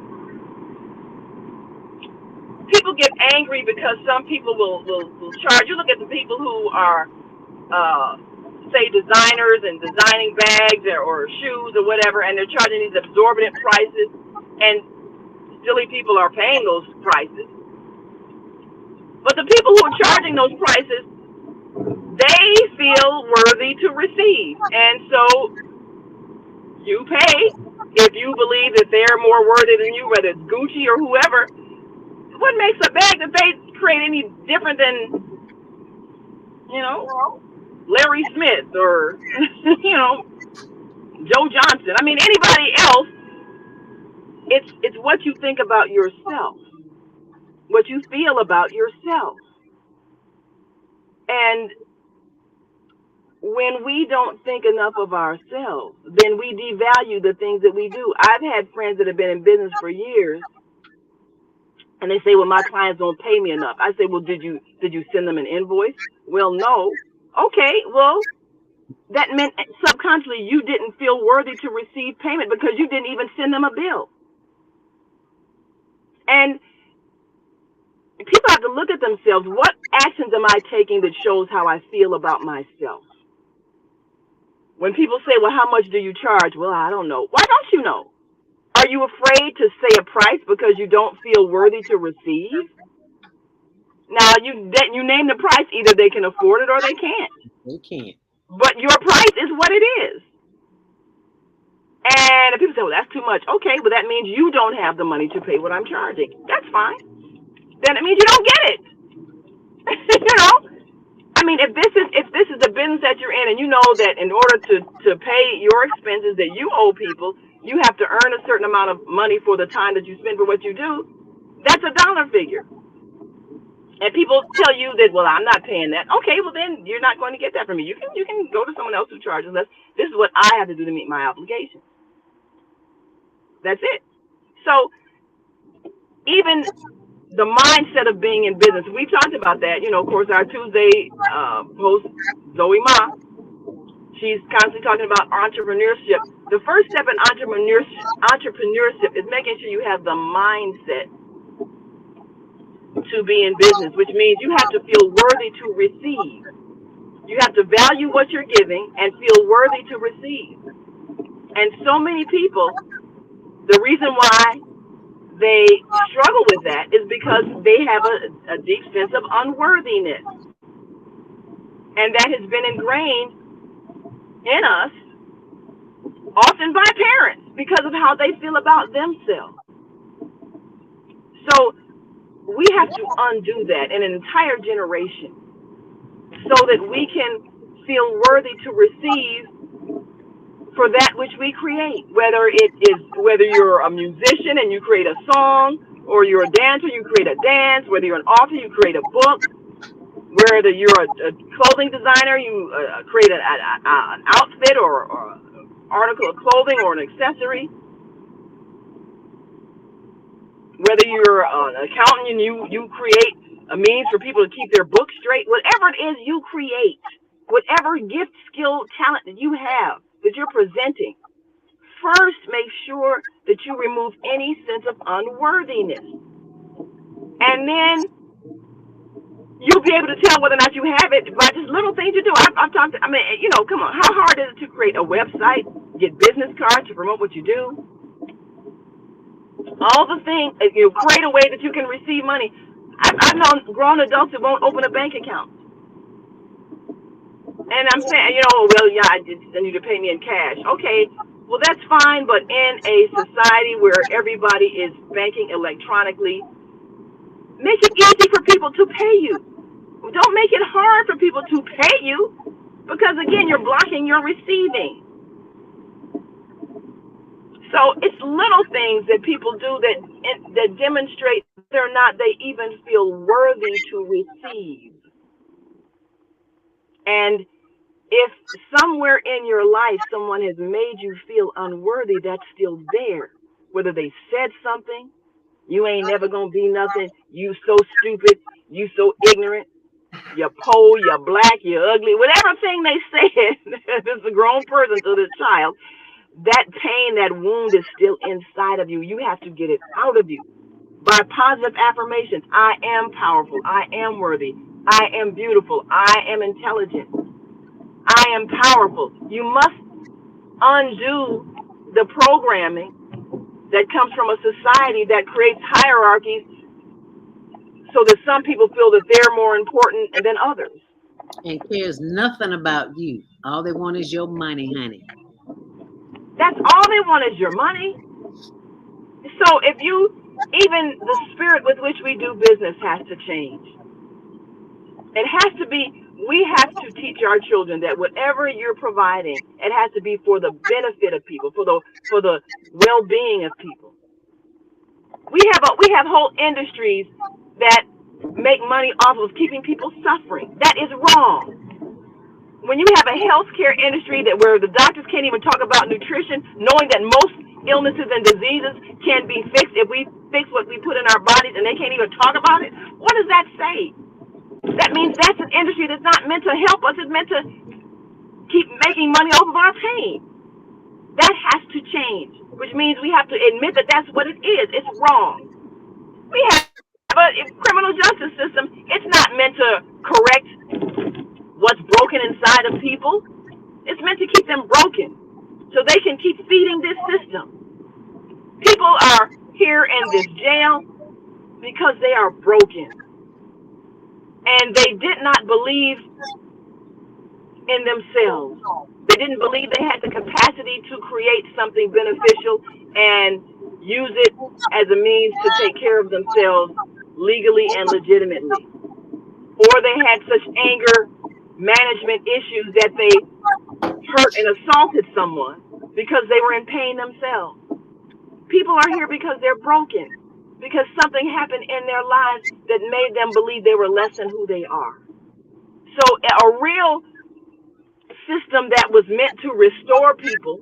People get angry because some people will charge. You look at the people who are, say, designers and designing bags or shoes or whatever, and they're charging these exorbitant prices, and silly people are paying those prices. But the people who are charging those prices, they feel worthy to receive. And so you pay if you believe that they're more worthy than you, whether it's Gucci or whoever. What makes a bag that they create any different than, Larry Smith or, Joe Johnson? I mean, anybody else. It's what you think about yourself, what you feel about yourself. And when we don't think enough of ourselves, then we devalue the things that we do. I've had friends that have been in business for years, and they say, well, my clients don't pay me enough. I say, well, did you send them an invoice? Well, no. Okay, well, that meant subconsciously you didn't feel worthy to receive payment because you didn't even send them a bill. And people have to look at themselves. What actions am I taking that shows how I feel about myself? When people say, well, how much do you charge? Well, I don't know. Why don't you know? Are you afraid to say a price because you don't feel worthy to receive? Now, you name the price. Either they can afford it or they can't. They can't. But your price is what it is. And if people say, well, that's too much. Okay, well, that means you don't have the money to pay what I'm charging. That's fine. Then it means you don't get it. I mean, if this is the business that you're in, and you know that in order to pay your expenses that you owe people, you have to earn a certain amount of money for the time that you spend for what you do, that's a dollar figure. And people tell you that, well, I'm not paying that. Okay, well, then you're not going to get that from me. You can go to someone else who charges less. This is what I have to do to meet my obligation. That's it. So even the mindset of being in business, we talked about that. Of course, our Tuesday host, Zoe Ma, she's constantly talking about entrepreneurship. The first step in entrepreneurship is making sure you have the mindset to be in business, which means you have to feel worthy to receive. You have to value what you're giving and feel worthy to receive. And so many people, the reason why they struggle with that is because they have a deep sense of unworthiness. And that has been ingrained in us, often by parents, because of how they feel about themselves. So we have to undo that in an entire generation so that we can feel worthy to receive for that which we create, whether you're a musician and you create a song, or you're a dancer, you create a dance, whether you're an author, you create a book, whether you're a clothing designer, you create an outfit or article of clothing or an accessory, whether you're an accountant and you create a means for people to keep their books straight, whatever it is you create, whatever gift, skill, talent that you have, that you're presenting, first make sure that you remove any sense of unworthiness. And then you'll be able to tell whether or not you have it by just little things you do. I've talked to, come on, how hard is it to create a website, get business cards to promote what you do? All the things, create a way that you can receive money. I've known grown adults who won't open a bank account. And I'm saying, I need to pay me in cash. Okay, well, that's fine, but in a society where everybody is banking electronically, make it easy for people to pay you. Don't make it hard for people to pay you, because, again, you're blocking your receiving. So it's little things that people do that demonstrate whether or not they even feel worthy to receive. And If somewhere in your life someone has made you feel unworthy, that's still there. Whether they said something, you ain't never gonna be nothing, you so stupid, you so ignorant, you're poor, you're black, you're ugly, whatever thing they said, this is a grown person to this child, that pain, that wound is still inside of you. You have to get it out of you by positive affirmations. I am powerful. I am worthy. I am beautiful. I am intelligent. I am powerful. You must undo the programming that comes from a society that creates hierarchies so that some people feel that they're more important than others. And cares nothing about you. All they want is your money, honey. That's all they want is your money. So if you, even the spirit with which we do business has to change. It has to be, we have to teach our children that whatever you're providing, it has to be for the benefit of people, for the well-being of people. We have whole industries that make money off of keeping people suffering. That is wrong. When you have a healthcare industry that where the doctors can't even talk about nutrition, knowing that most illnesses and diseases can be fixed if we fix what we put in our bodies, and they can't even talk about it, what does that say? That means that's an industry that's not meant to help us. It's meant to keep making money off of our pain. That has to change, which means we have to admit that that's what it is. It's wrong. We have a criminal justice system. It's not meant to correct what's broken inside of people. It's meant to keep them broken so they can keep feeding this system. People are here in this jail because they are broken. And they did not believe in themselves. They didn't believe they had the capacity to create something beneficial and use it as a means to take care of themselves legally and legitimately. Or they had such anger management issues that they hurt and assaulted someone because they were in pain themselves. People are here because they're broken, because something happened in their lives that made them believe they were less than who they are. So a real system that was meant to restore people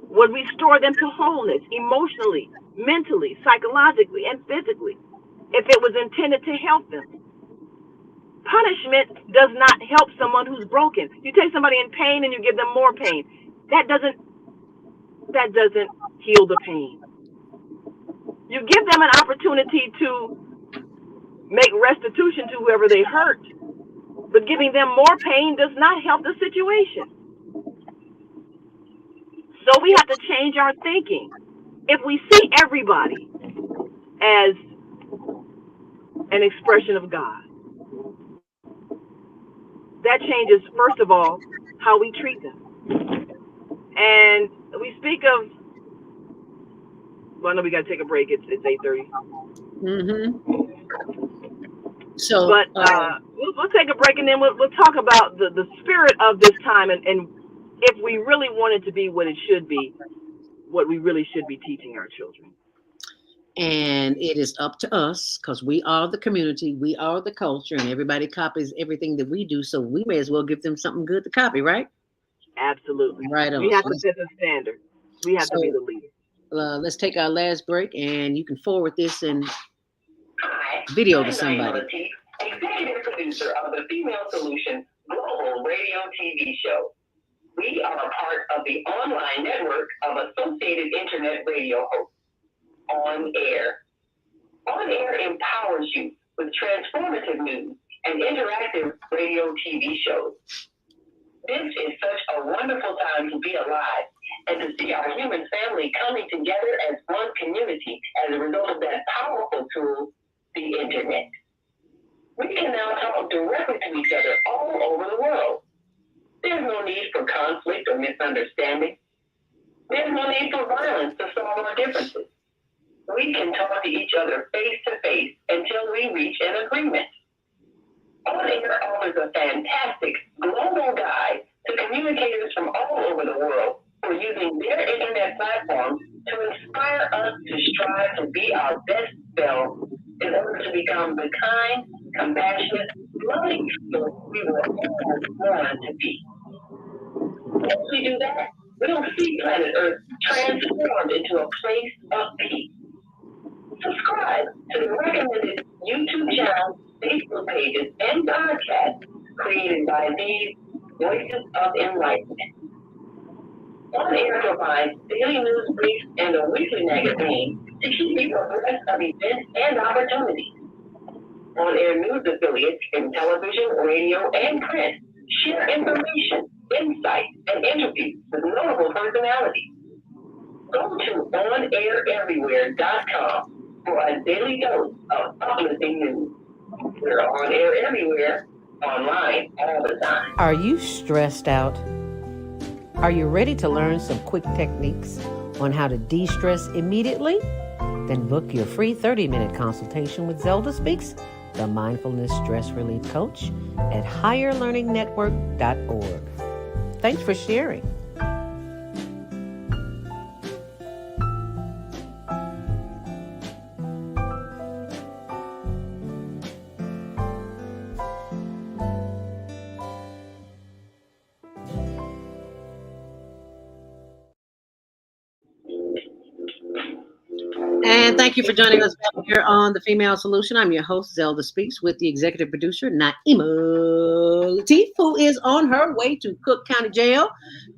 would restore them to wholeness emotionally, mentally, psychologically, and physically, if it was intended to help them. Punishment does not help someone who's broken. You take somebody in pain and you give them more pain. That doesn't heal the pain. You give them an opportunity to make restitution to whoever they hurt, but giving them more pain does not help the situation. So we have to change our thinking. If we see everybody as an expression of God, that changes, first of all, how we treat them. And we speak of, well, no, we got to take a break. It's 8:30. So, but we'll take a break, and then we'll talk about the spirit of this time, and if we really want it to be what it should be, what we really should be teaching our children. And it is up to us, because we are the community, we are the culture, and everybody copies everything that we do, so we may as well give them something good to copy, right? Absolutely. Right on. We have to set the standard. We have to be the leader. Let's take our last break, and you can forward this and video to somebody. Executive producer of the Female Solution Global Radio TV show. We are a part of the online network of Associated Internet Radio hosts. On Air. On Air empowers you with transformative news and interactive radio TV shows. This is such a wonderful time to be alive and to see our human family coming together as one community as a result of that powerful tool, the internet. We can now talk directly to each other all over the world. There's no need for conflict or misunderstanding. There's no need for violence to solve our differences. We can talk to each other face to face until we reach an agreement. On Air offers a fantastic global guide to communicators from all over the world who are using their internet platforms to inspire us to strive to be our best selves in order to become the kind, compassionate, loving people we were all born to be. Once we do that, we'll see planet Earth transformed into a place of peace. Subscribe to the recommended YouTube channels, Facebook pages, and podcasts created by these Voices of Enlightenment. On air provides daily news briefs and a weekly magazine to keep you abreast of events and opportunities. On air news affiliates in television, radio, and print share information, insights, and interviews with notable personalities. Go to OnAirEverywhere.com for a daily dose of uplifting news. We're on air everywhere, online all the time. Are you stressed out? Are you ready to learn some quick techniques on how to de-stress immediately? Then book your free 30-minute consultation with Zelda Speaks, the Mindfulness Stress Relief Coach, at higherlearningnetwork.org. Thanks for sharing. And thank you for joining us back here on The Female Solution. I'm your host, Zelda Speaks, with the executive producer, Naima Latif, who is on her way to Cook County Jail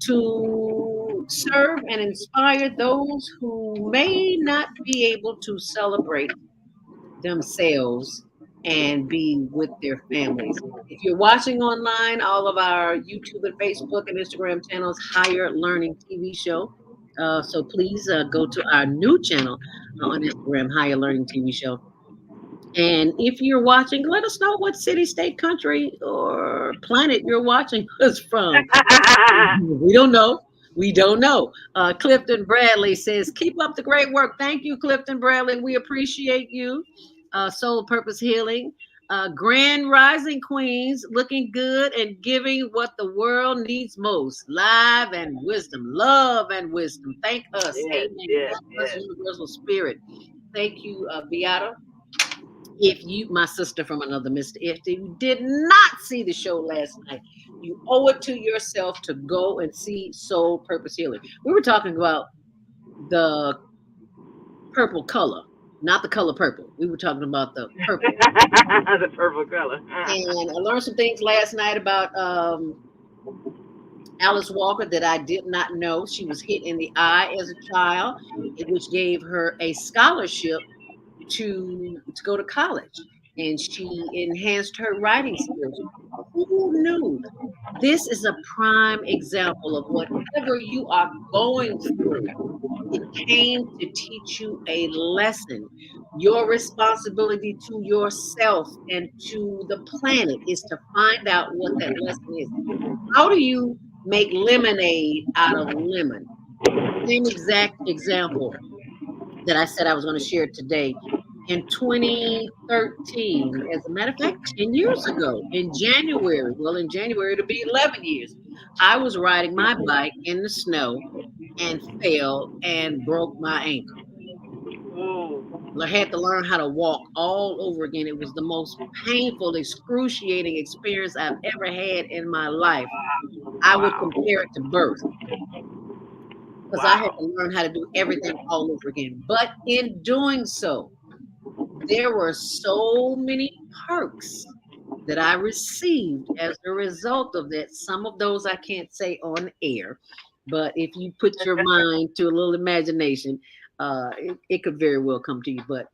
to serve and inspire those who may not be able to celebrate themselves and be with their families. If you're watching online, all of our YouTube and Facebook and Instagram channels, Higher Learning TV Show. So please go to our new channel on Instagram, Higher Learning TV Show. And if you're watching, let us know what city, state, country, or planet you're watching us from. We don't know. We don't know. Clifton Bradley says, keep up the great work. Thank you, Clifton Bradley. We appreciate you. Soul Purpose Healing. Grand Rising Queens, looking good and giving what the world needs most. Live and wisdom. Love and wisdom. Thank us. Yes, Amen. yes, Us, yes. Universal Spirit. Thank you, Beata. If you, my sister from another mister, if you did not see the show last night, you owe it to yourself to go and see Soul Purpose Healing. We were talking about the purple color, not the color purple. We were talking about the purple. The purple color. And I learned some things last night about Alice Walker that I did not know. She was hit in the eye as a child, which gave her a scholarship to go to college, and she enhanced her writing skills. Who knew? This is a prime example of whatever you are going through. It came to teach you a lesson. Your responsibility to yourself and to the planet is to find out what that lesson is. How do you make lemonade out of lemon? Same exact example that I said I was going to share today. In 2013, as a matter of fact, 10 years ago, in January it'll be 11 years, I was riding my bike in the snow and fell and broke my ankle. I had to learn how to walk all over again. It was the most painful, excruciating experience I've ever had in my life. I would compare it to birth, because I had to learn how to do everything all over again. But in doing so, there were so many perks that I received as a result of that. Some of those I can't say on air, but if you put your mind to a little imagination, it could very well come to you. But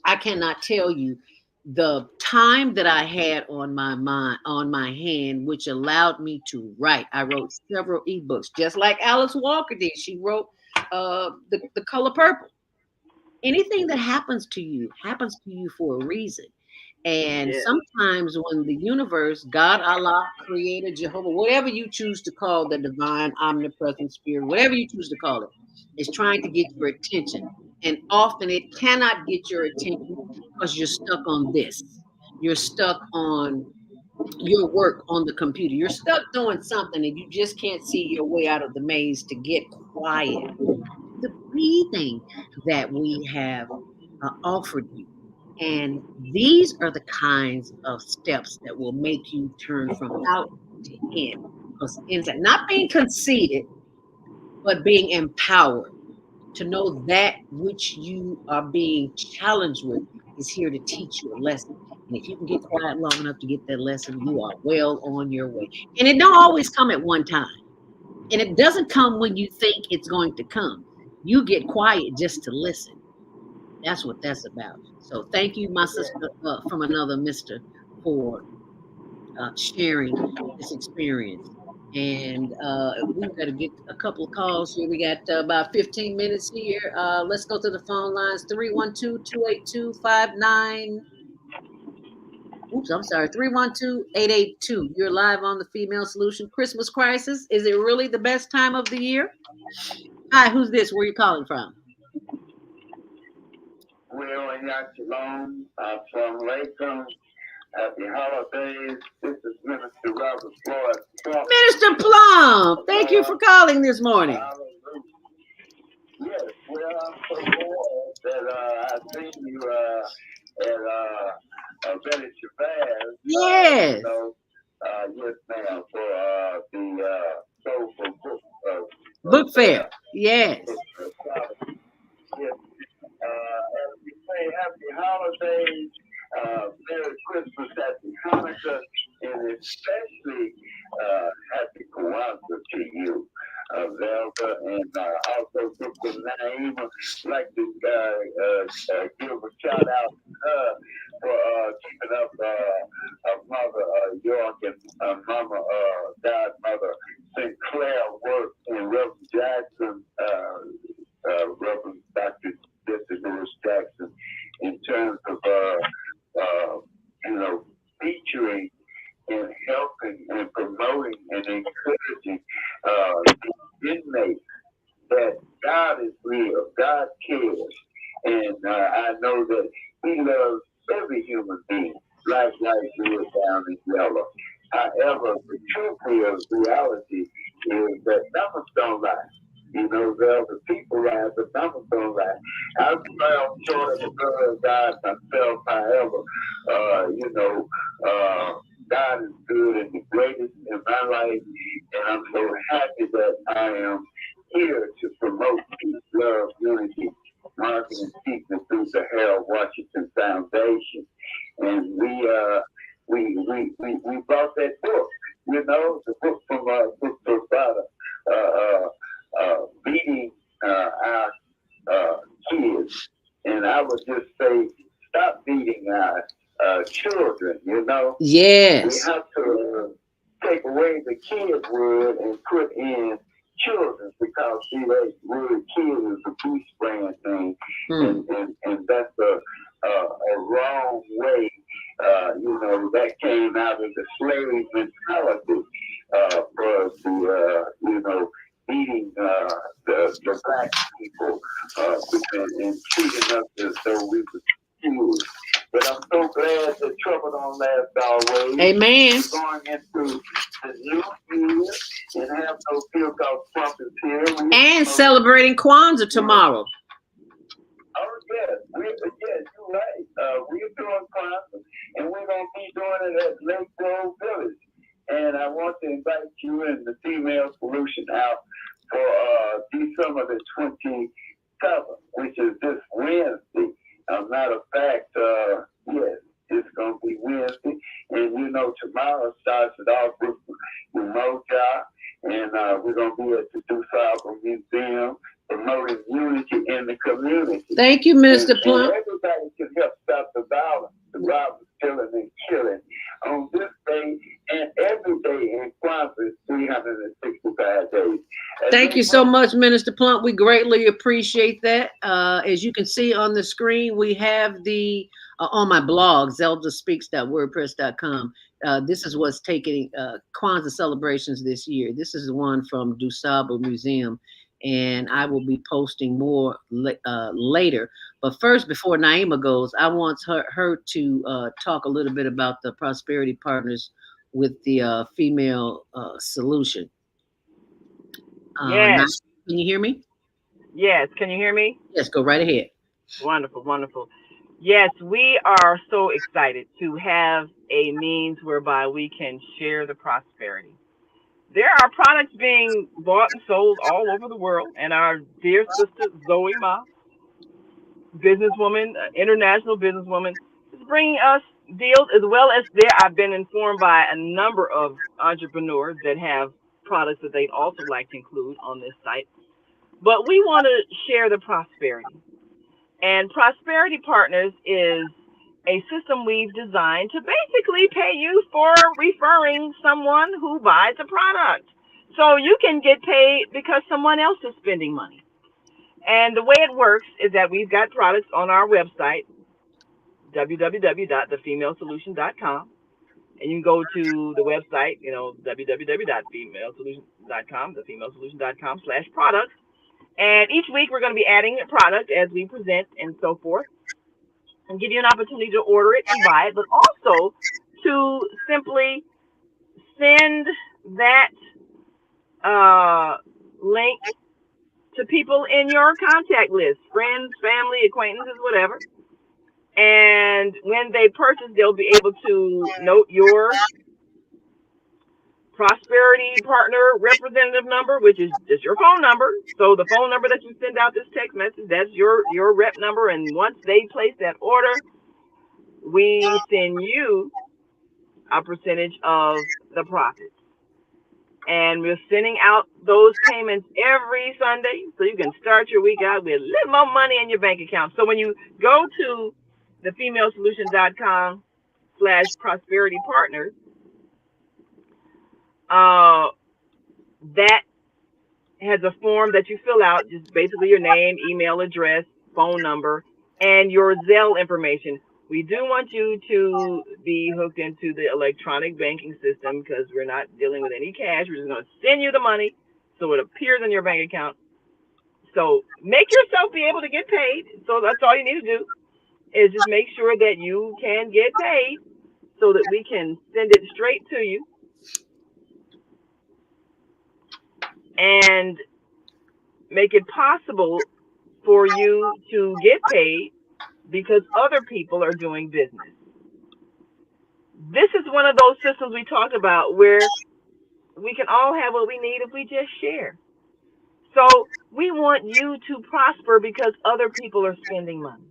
I cannot tell you the time that I had on my mind, on my hand, which allowed me to write. I wrote several ebooks, just like Alice Walker did. She wrote the Color Purple. Anything that happens to you for a reason. And sometimes when the universe, God, Allah, Creator, Jehovah, whatever you choose to call the divine, omnipresent spirit, whatever you choose to call it, is trying to get your attention. And often it cannot get your attention because you're stuck on this. You're stuck on your work on the computer. You're stuck doing something and you just can't see your way out of the maze to get quiet. The breathing that we have offered you. And these are the kinds of steps that will make you turn from out to in. insight, not being conceited, but being empowered to know that which you are being challenged with is here to teach you a lesson. And if you can get quiet long enough to get that lesson, you are well on your way. And it don't always come at one time. And it doesn't come when you think it's going to come. You get quiet just to listen. That's what that's about. So thank you, my sister from another mister, for sharing this experience. And we've got to get a couple of calls here. We got about 15 minutes here. Let's go to the phone lines. 312-282-59. Oops, I'm sorry. 312-882. You're live on the Female Solution. Christmas crisis. Is it really the best time of the year? Hi, who's this? Where are you calling from? Well, and Shalom from Lakeland. Happy holidays. This is Minister Robert Floyd. Minister Plum, thank you for calling this morning. Yes, well, I'm so glad that I've seen you at Betty Chavez. Yes. Yes, ma'am, for the Soulful Book Fair. Yes. Yes. As we say, happy holidays. Merry Christmas, Happy Hanukkah, and especially Happy Kwanzaa to you, Zelda, and also Sister Naima. I'd like to give a shout out to her for keeping up Mother York and Mama Godmother Sinclair work in Reverend Jackson, Reverend Dr. Jesse Lewis Jackson, in terms of featuring and helping and promoting and encouraging inmates that God is real, God cares, and I know that He loves every human being, like blue, down in yellow. However, the truth is, reality is that numbers don't lie. You know, the people lie, but numbers don't lie. I fell short of the glory of God myself. However, God is good and the greatest in my life, and I'm so happy that I am here to promote peace, love, unity, marketing people through the Harold Washington Foundation. And we brought that book, the book from Book Father, beating our kids. And I would just say, stop beating our children, Yes. We have to take away the kid word and put in children, because that word kid is a beast brand thing. And that's a wrong way. That came out of the slave mentality for beating the black people and treating us as though we were stewards. But I'm so glad that trouble don't last always. Amen. We're going into the new year and have no fear because Trump is here. And celebrating Kwanzaa tomorrow. Oh, yes. You're right. We're doing Kwanzaa, and we're going to be doing it at Lake Grove Village. And I want to invite you and the Female Solution out for December the 27th, which is this Wednesday. Matter of fact, yes, it's going to be Wednesday. And tomorrow starts it off with Umoja, and we're going to be at the DuSable Museum promoting unity in the community. Thank you, Minister Plum. Everybody can help stop the violence, the robbing, stealing, and killing on this day and every day in Kwanzaa, 365 days. Thank you so much, Minister Plump. We greatly appreciate that. As you can see on the screen, we have the on my blog, zeldaspeaks.wordpress.com. This is what's taking Kwanzaa celebrations this year. This is one from DuSable Museum, and I will be posting more later. But first, before Naima goes, I want her to talk a little bit about the Prosperity Partners with the Female Solution. Yes. Can you hear me? Yes. Can you hear me? Yes, go right ahead. Wonderful, wonderful. Yes, we are so excited to have a means whereby we can share the prosperity. there are products being bought and sold all over the world, and our dear sister Zoe Ma, businesswoman, international businesswoman, is bringing us deals as well as there. I've been informed by a number of entrepreneurs that have products that they'd also like to include on this site. But we want to share the prosperity. And Prosperity Partners is a system we've designed to basically pay you for referring someone who buys a product. So you can get paid because someone else is spending money. And the way it works is that we've got products on our website, www.thefemalesolution.com. And you can go to the website, www.femalesolution.com, thefemalesolution.com/products. And each week we're going to be adding a product as we present and so forth, and give you an opportunity to order it and buy it, but also to simply send that link to people in your contact list, friends, family, acquaintances, whatever. And when they purchase, they'll be able to note your Prosperity Partner representative number, which is just your phone number. So the phone number that you send out this text message, that's your rep number. And once they place that order, we send you a percentage of the profits. And we're sending out those payments every Sunday, so you can start your week out with a little more money in your bank account. So when you go to thefemalesolution.com/prosperity partners, that has a form that you fill out, just basically your name, email address, phone number, and your Zelle information. We do want you to be hooked into the electronic banking system because we're not dealing with any cash. We're just going to send you the money so it appears in your bank account. So make yourself be able to get paid. So that's all you need to do is just make sure that you can get paid so that we can send it straight to you. And make it possible for you to get paid because other people are doing business. This is one of those systems we talked about where we can all have what we need if we just share. So we want you to prosper because other people are spending money.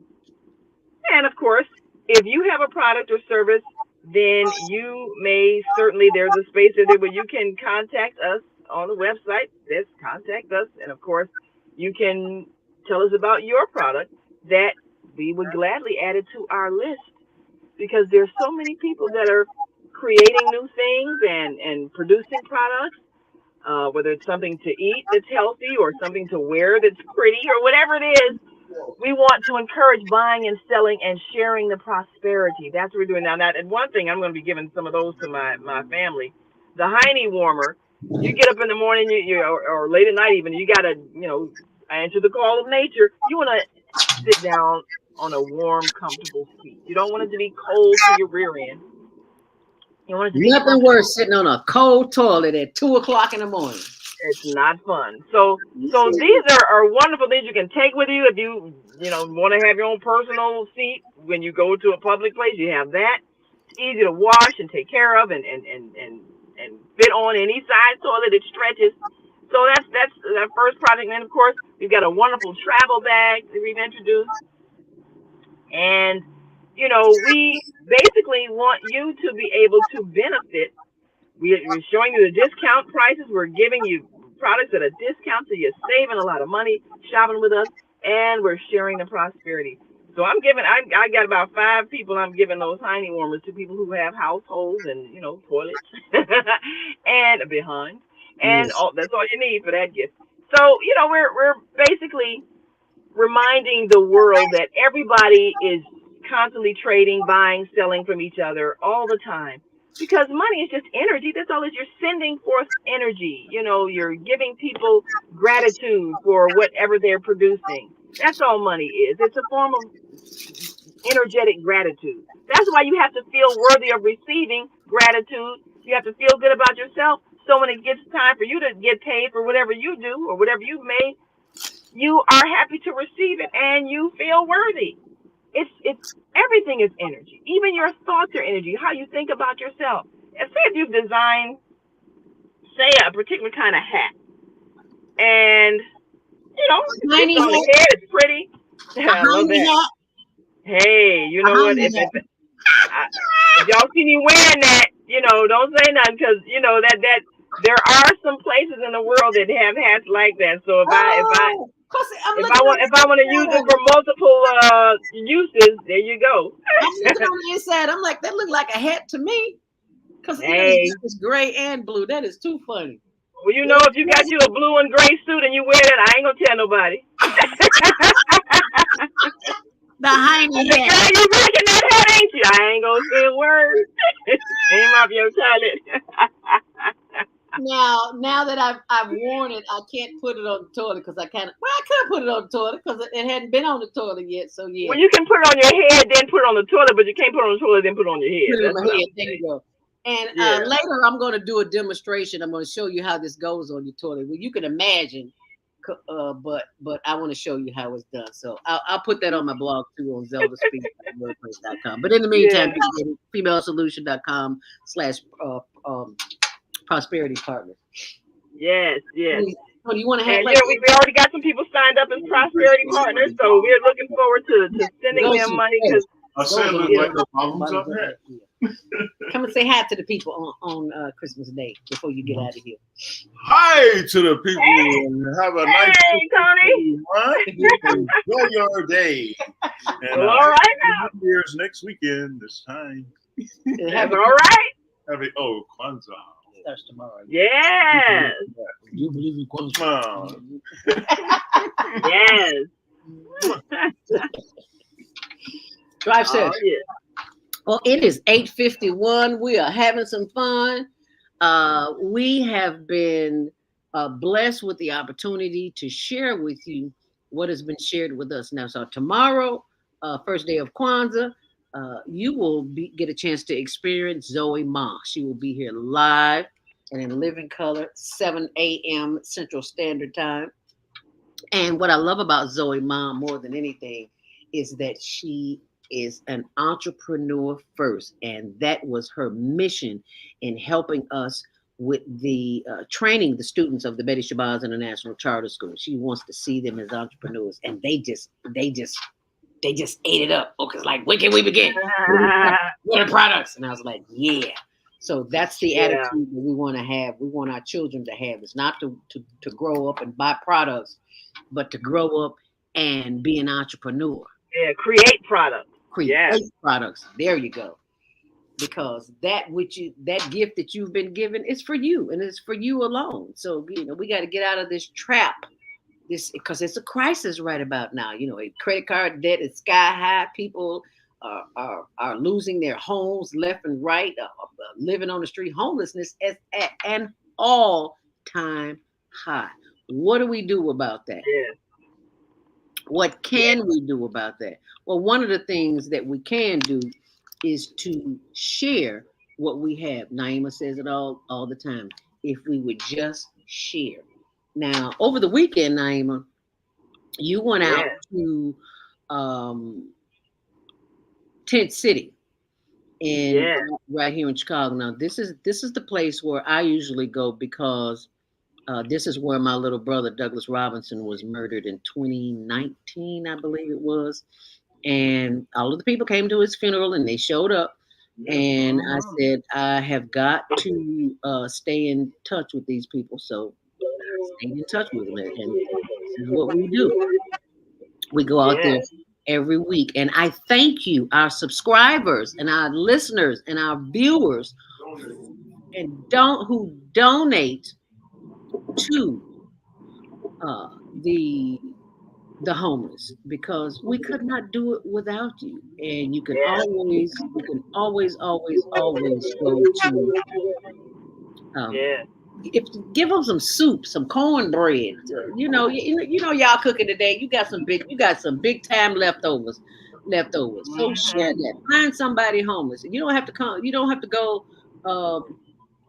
And of course, if you have a product or service, then you may certainly, there's a space there where you can contact us on the website. Just contact us. And of course, you can tell us about your product that we would gladly add it to our list because there's so many people that are creating new things and producing products, whether it's something to eat that's healthy or something to wear that's pretty or whatever it is. We want to encourage buying and selling and sharing the prosperity. That's what we're doing now. And one thing, I'm going to be giving some of those to my family. The hiney warmer, you get up in the morning or late at night even, you got to, answer the call of nature. You want to sit down on a warm, comfortable seat. You don't want it to be cold to your rear end. You want it to be nothing worse sitting on a cold toilet at 2 o'clock in the morning. It's not fun. So these are wonderful things you can take with you if you want to have your own personal seat when you go to a public place. You have that. It's easy to wash and take care of and fit on any size toilet. It stretches. So that's that first project. And then of course we've got a wonderful travel bag that we've introduced. And we basically want you to be able to benefit. We're showing you the discount prices. We're giving you products at a discount, so you're saving a lot of money shopping with us, and we're sharing the prosperity. So I got about 5 people I'm giving those hiney warmers to, people who have households and, toilets and behind. And that's all you need for that gift. So, we're basically reminding the world that everybody is constantly trading, buying, selling from each other all the time. Because money is just energy. That's all it is. You're sending forth energy. You're giving people gratitude for whatever they're producing. That's all money is. It's a form of energetic gratitude. That's why you have to feel worthy of receiving gratitude. You have to feel good about yourself. So when it gets time for you to get paid for whatever you do or whatever you've made, you are happy to receive it and you feel worthy. It's everything is energy. Even your thoughts are energy. How you think about yourself. And say if you've designed say a particular kind of hat, and it's Tiny on the hat. head. It's pretty. I love Tiny that. hat. Hey, you know what? If y'all see me wearing that, don't say nothing, because that there are some places in the world that have hats like that. So if I want to use it for multiple uses, there you go. I'm looking on the inside. I'm like, that look like a hat to me. Because it's gray and blue. That is too funny. Well, if you got you a blue and gray suit and you wear that, I ain't gonna tell nobody. The Heine hat. Girl, you rocking that hat, ain't you? I ain't gonna say a word. Aim off your toilet. Now that I've worn it, I can't put it on the toilet because I could put it on the toilet because it hadn't been on the toilet yet. So yeah. Well, you can put it on your head, then put it on the toilet, but you can't put it on the toilet, then put it on your head. Put it on my head. There you go. And later, I'm going to do a demonstration. I'm going to show you how this goes on your toilet. Well, you can imagine, but I want to show you how it's done. So I'll put that on my blog too on zeldaspeaks.wordpress.com. But in the meantime, FemaleSolution.com/prosperity partners. Yes. So you want to have? And we already got some people signed up as prosperity partners, so we're looking forward to sending them money. Because I said, look like the problems I've had. Come and say hi to the people on Christmas Day before you get out of here. Hi to the people. Have a nice Tony. Enjoy your day. And, all right now. New Year's next weekend this time. That's all right. Kwanzaa. Starts tomorrow. Yes. You believe in Kwanzaa? Yes. Drive safe. Oh, yeah. Well, it is 8:51. We are having some fun. We have been blessed with the opportunity to share with you what has been shared with us. Now, so tomorrow, first day of Kwanzaa, you will get a chance to experience Zoe Ma. She will be here live and in living color, 7 a.m. Central Standard Time. And what I love about Zoe Ma more than anything is that she is an entrepreneur first, and that was her mission in helping us with the training the students of the Betty Shabazz International Charter School. She wants to see them as entrepreneurs, and they just ate it up. Okay, it's like, when can we begin? What are products? And I was like, yeah. So that's the attitude that we want to have. We want our children to have. It's not to grow up and buy products, but to grow up and be an entrepreneur. Yeah, create products. Create products. There you go. Because that gift that you've been given is for you, and it's for you alone. So we got to get out of this trap. Because it's a crisis right about now. Credit card debt is sky high. People are losing their homes left and right. Living on the street, homelessness is at an all-time high. What do we do about that? Yeah. What can we do about that? Well, one of the things that we can do is to share what we have. Naima says it all the time. If we would just share. Now, over the weekend, Naima, you went out to Tent City, and right here in Chicago. Now, this is the place where I usually go because this is where my little brother Douglas Robinson was murdered in 2019, I believe it was. And all of the people came to his funeral, and they showed up. And I said, I have got to stay in touch with these people. So I stayed in touch with them, and this is what we do. We go out there every week, and I thank you, our subscribers and our listeners and our viewers, and who donate to the homeless, because we could not do it without you. And you can always go to give them some soup, some cornbread. Y'all cooking today. You got some big time leftovers. So share that. Find somebody homeless. You don't have to come. You don't have to go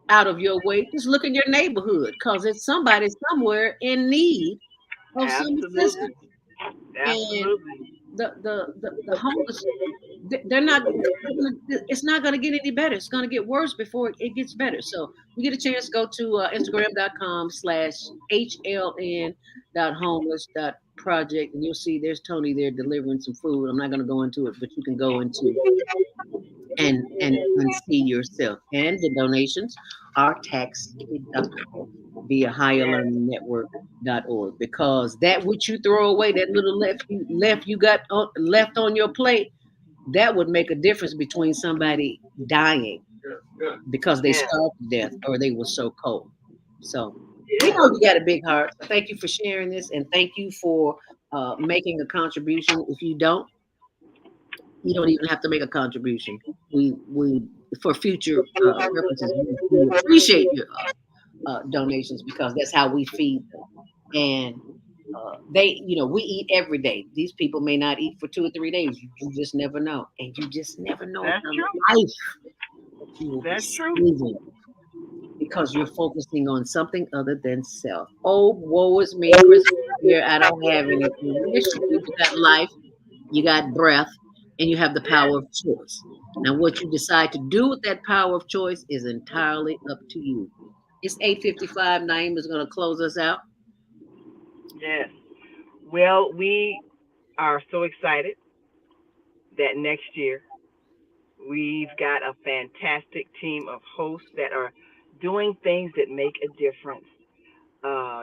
out of your way. Just look in your neighborhood, because it's somebody somewhere in need of some assistance. And the they're not. It's not going to get any better. It's going to get worse before it gets better. So you get a chance, go to Instagram.com/HLN.homeless.project, and you'll see there's Tony there delivering some food. I'm not going to go into it, but you can go into and see yourself. And the donations are tax deductible via higherlearningnetwork.org, because that which you throw away, that little left you got left on your plate, that would make a difference between somebody dying because they starved to death or they were so cold. So we know you got a big heart. Thank you for sharing this, and thank you for making a contribution. If you don't even have to make a contribution. We for future purposes, we appreciate your donations, because that's how we feed them. And we eat every day. These people may not eat for 2 or 3 days. You just never know, and you just never know That's life true. you will That's be true. saving, because you're focusing on something other than self. Oh, woe is me, Chris. Here, I don't have anything. Yes, you got life, you got breath, and you have the power of choice. Now, what you decide to do with that power of choice is entirely up to you. It's 8:55. Naeem is going to close us out. Yes. Well, we are so excited that next year we've got a fantastic team of hosts that are doing things that make a difference.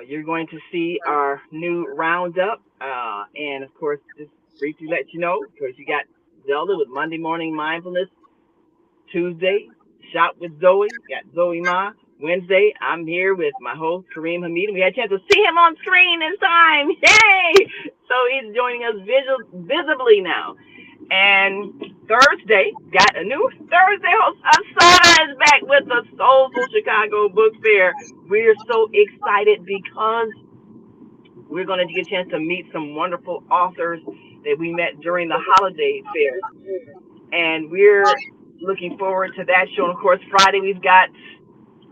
You're going to see our new roundup, and of course, just briefly let you know, because you got Zelda with Monday Morning Mindfulness. Tuesday, Shop with Zoe, got Zoe Ma. Wednesday, I'm here with my host, Kareem Hamid, and we had a chance to see him on screen this time. Yay! So he's joining us visibly now. And Thursday, got a new Thursday host. Asada is back with the Soulful Chicago Book Fair. We're so excited because we're going to get a chance to meet some wonderful authors that we met during the holiday fair. And we're looking forward to that show. And of course, Friday, we've got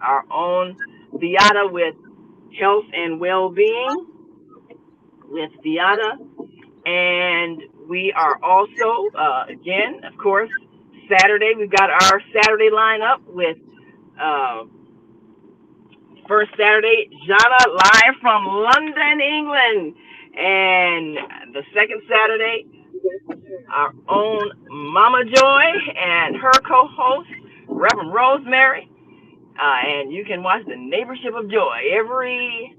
our own Beata with Health and Well-Being with Beata. And we are also, again, of course, Saturday, we've got our Saturday lineup with uh, first Saturday, Jana live from London, England. And the second Saturday, our own Mama Joy and her co-host, Reverend Rosemary. And you can watch the Neighborship of Joy every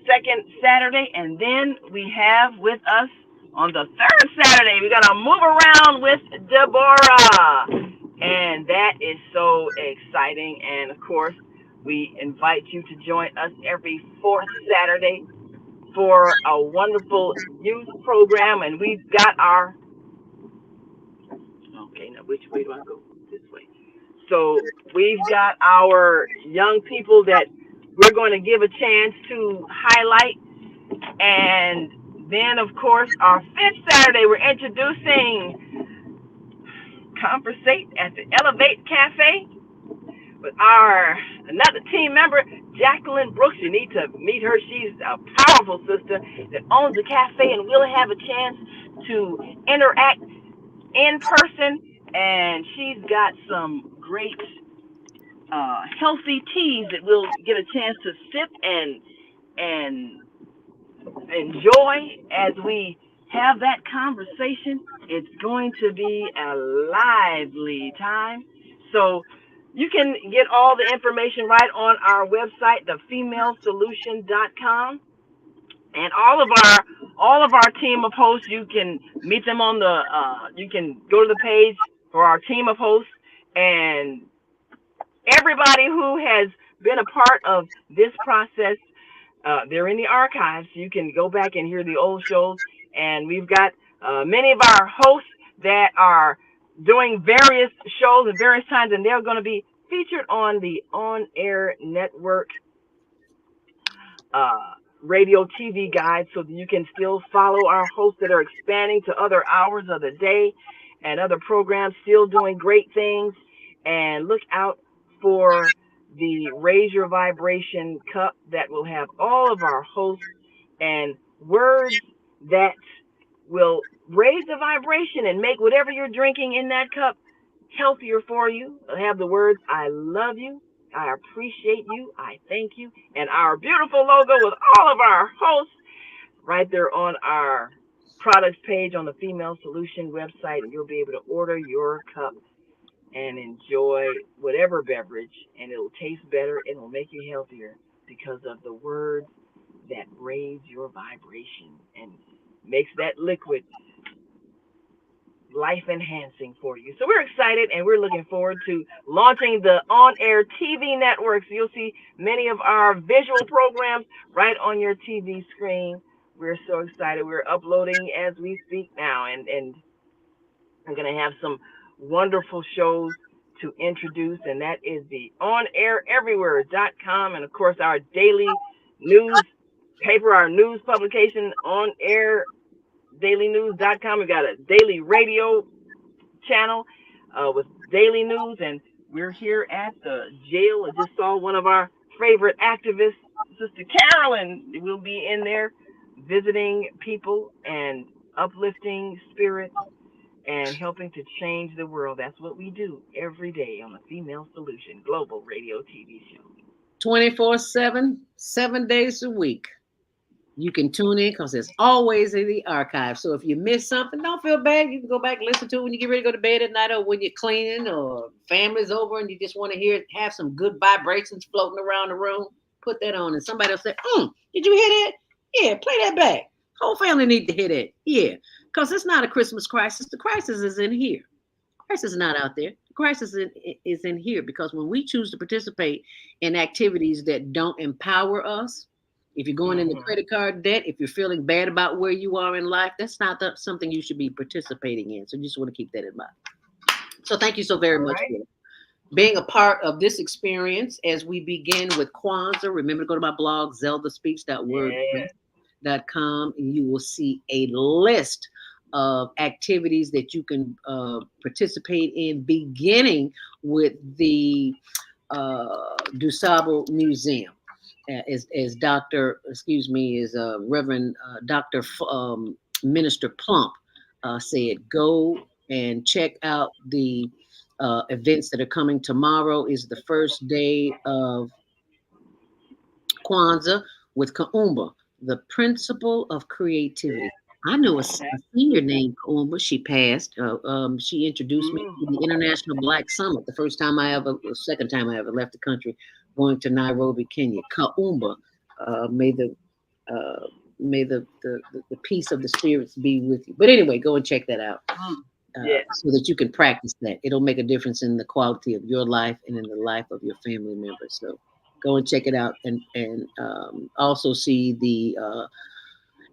second Saturday. And then we have with us on the third Saturday, we're going to move around with Deborah. And that is so exciting. And of course, we invite you to join us every fourth Saturday for a wonderful youth program. And we've got our, okay, now which way do I go? This way. So we've got our young people that we're going to give a chance to highlight. And then, of course, our fifth Saturday, we're introducing Conversate at the Elevate Cafe with our another team member, Jacqueline Brooks. You need to meet her. She's a powerful sister that owns a cafe, and we'll have a chance to interact in person. And she's got some great healthy teas that we'll get a chance to sip and enjoy as we have that conversation. It's going to be a lively time. So you can get all the information right on our website, thefemalesolution.com. And all of our team of hosts, you can meet them on the you can go to the page for our team of hosts, and everybody who has been a part of this process, they're in the archives. You can go back and hear the old shows. And we've got many of our hosts that are doing various shows at various times, and they're going to be featured on the on-air network radio TV guide, so that you can still follow our hosts that are expanding to other hours of the day and other programs, still doing great things. And look out for the Raise Your Vibration Cup that will have all of our hosts and words that will raise the vibration and make whatever you're drinking in that cup healthier for you. It'll have the words, I love you, I appreciate you, I thank you, and our beautiful logo with all of our hosts right there on our products page on the Female Solution website, and you'll be able to order your cup and enjoy whatever beverage, and it'll taste better and it'll make you healthier because of the words that raise your vibration and makes that liquid life enhancing for you. So we're excited and we're looking forward to launching the on-air TV network. So you'll see many of our visual programs right on your TV screen. We're so excited. We're uploading as we speak now, and I'm going to have some wonderful shows to introduce, and that is the onaireverywhere.com, and of course our daily news paper, our news publication, onairdailynews.com. We've got a daily radio channel with daily news, and we're here at the jail. I just saw one of our favorite activists, Sister Carolyn, will be in there visiting people and uplifting spirits and helping to change the world. That's what we do every day on the Female Solution Global Radio TV show. 24/7, 7 days a week. You can tune in because it's always in the archive. So if you miss something, don't feel bad. You can go back and listen to it when you get ready to go to bed at night, or when you're cleaning, or family's over and you just want to have some good vibrations floating around the room. Put that on, and somebody will say, did you hear that? Yeah, play that back. Whole family need to hear that. Yeah, because it's not a Christmas crisis. The crisis is in here. The crisis is not out there. The crisis is in here, because when we choose to participate in activities that don't empower us, if you're going into credit card debt, if you're feeling bad about where you are in life, that's not something you should be participating in. So you just want to keep that in mind. So thank you so very much for being a part of this experience as we begin with Kwanzaa. Remember to go to my blog, zeldaspeaks.wordpress.com, and you will see a list of activities that you can participate in, beginning with the DuSable Museum. As Reverend Dr. Minister Plump said, go and check out the events that are coming. Tomorrow is the first day of Kwanzaa with Kaumba, the principle of creativity. I know a senior named Kaumba. She passed. She introduced me to the International Black Summit the second time I ever left the country, going to Nairobi, Kenya. Kaumba, may the peace of the spirits be with you. But anyway, go and check that out, so that you can practice that. It'll make a difference in the quality of your life and in the life of your family members. So go and check it out, and also see the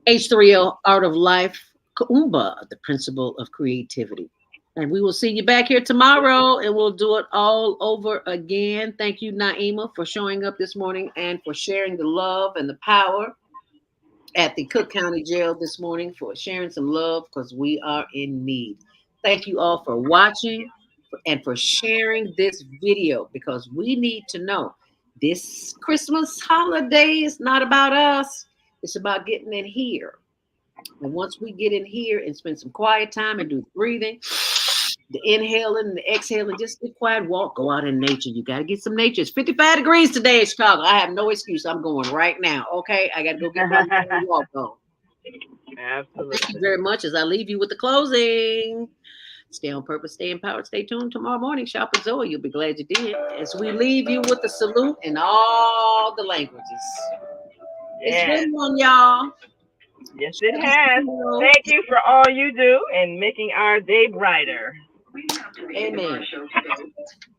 H3L Art of Life, Kaumba, the principle of creativity. And we will see you back here tomorrow, and we'll do it all over again. Thank you, Naima, for showing up this morning and for sharing the love and the power at the Cook County Jail this morning, for sharing some love, because we are in need. Thank you all for watching and for sharing this video, because we need to know this Christmas holiday is not about us. It's about getting in here. And once we get in here and spend some quiet time and do breathing, the inhaling and the exhaling, just get quiet, walk, go out in nature. You got to get some nature. It's 55 degrees today in Chicago. I have no excuse. I'm going right now. Okay. I got to go get my walk on. Absolutely. Thank you very much. As I leave you with the closing, stay on purpose, stay empowered, stay tuned. Tomorrow morning, shop with Zoe. You'll be glad you did. As we leave you with the salute in all the languages. It's been one, y'all. Yes, it has. Thank you for all you do and making our day brighter. Amen.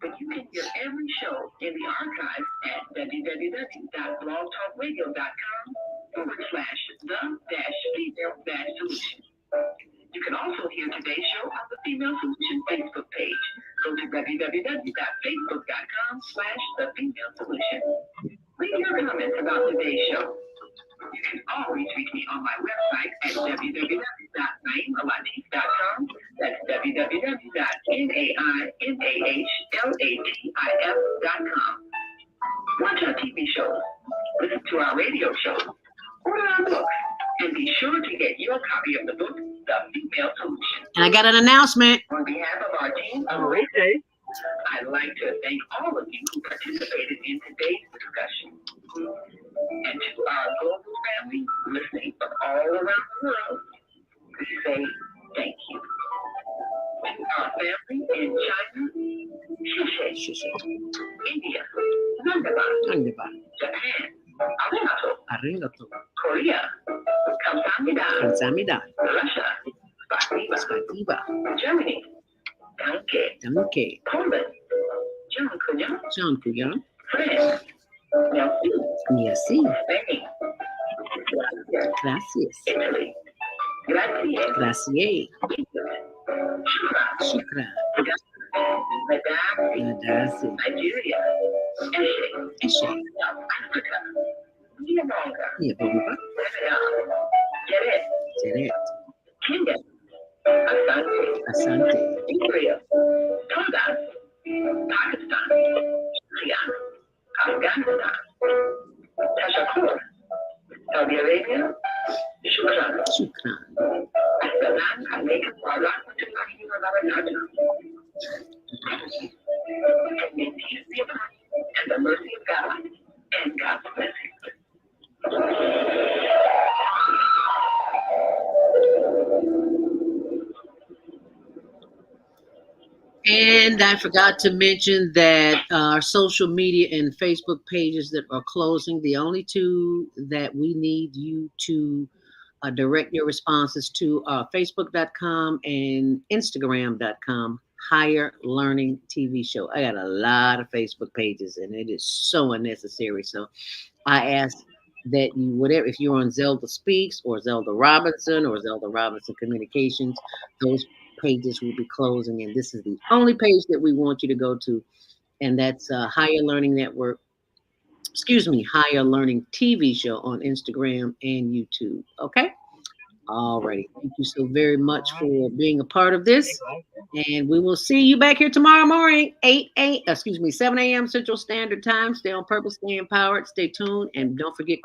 But you can hear every show in the archive at www.blogtalkradio.com/the-female-solution. You can also hear today's show on the Female Solution Facebook page. Go to www.facebook.com/the-female-solution. Leave your comments about today's show. You can always reach me on my website at www.naimalatif.com. That's www.naimalatif.com. Watch our TV shows, listen to our radio shows, order our books, And be sure to get your copy of the book, The Female Solution. And I got an announcement. On behalf of our team, I'd like to thank all of you who participated in today's discussion. And to our global family listening from all around the world, we say thank you. To our family in China, Shishe, India, Nandaba, Japan, Arigato, Korea, Kamsamida, Russia, Spasiba, Germany, Danke, Poland, Dziękuję, France, Merci, Spain, Gracias, Italy, Gracias, Shukran, Nadasi, Nigeria, Eshe, South Africa, Niabonga, Jeret, Kenya, Asante, Israel, Tonga, Pakistan, Syria, Afghanistan, Tashakur, Saudi Arabia, Shukran, Assalam alaikum wa rahmatullahi wa barakatuh. And may peace be upon you, and the mercy of God, and God's blessing. And I forgot to mention that our social media and Facebook pages that are closing, the only two that we need you to direct your responses to are Facebook.com and Instagram.com, Higher Learning TV Show. I got a lot of Facebook pages and it is so unnecessary. So I ask that you, whatever, if you're on Zelda Speaks or Zelda Robinson or Zelda Robinson Communications, those pages will be closing, and this is the only page that we want you to go to, and that's Higher Learning Network, Higher Learning TV Show on Instagram and YouTube. Okay? Alrighty. Thank you so very much for being a part of this, and we will see you back here tomorrow morning, 7 a.m. Central Standard Time. Stay on purpose, stay empowered, stay tuned, and don't forget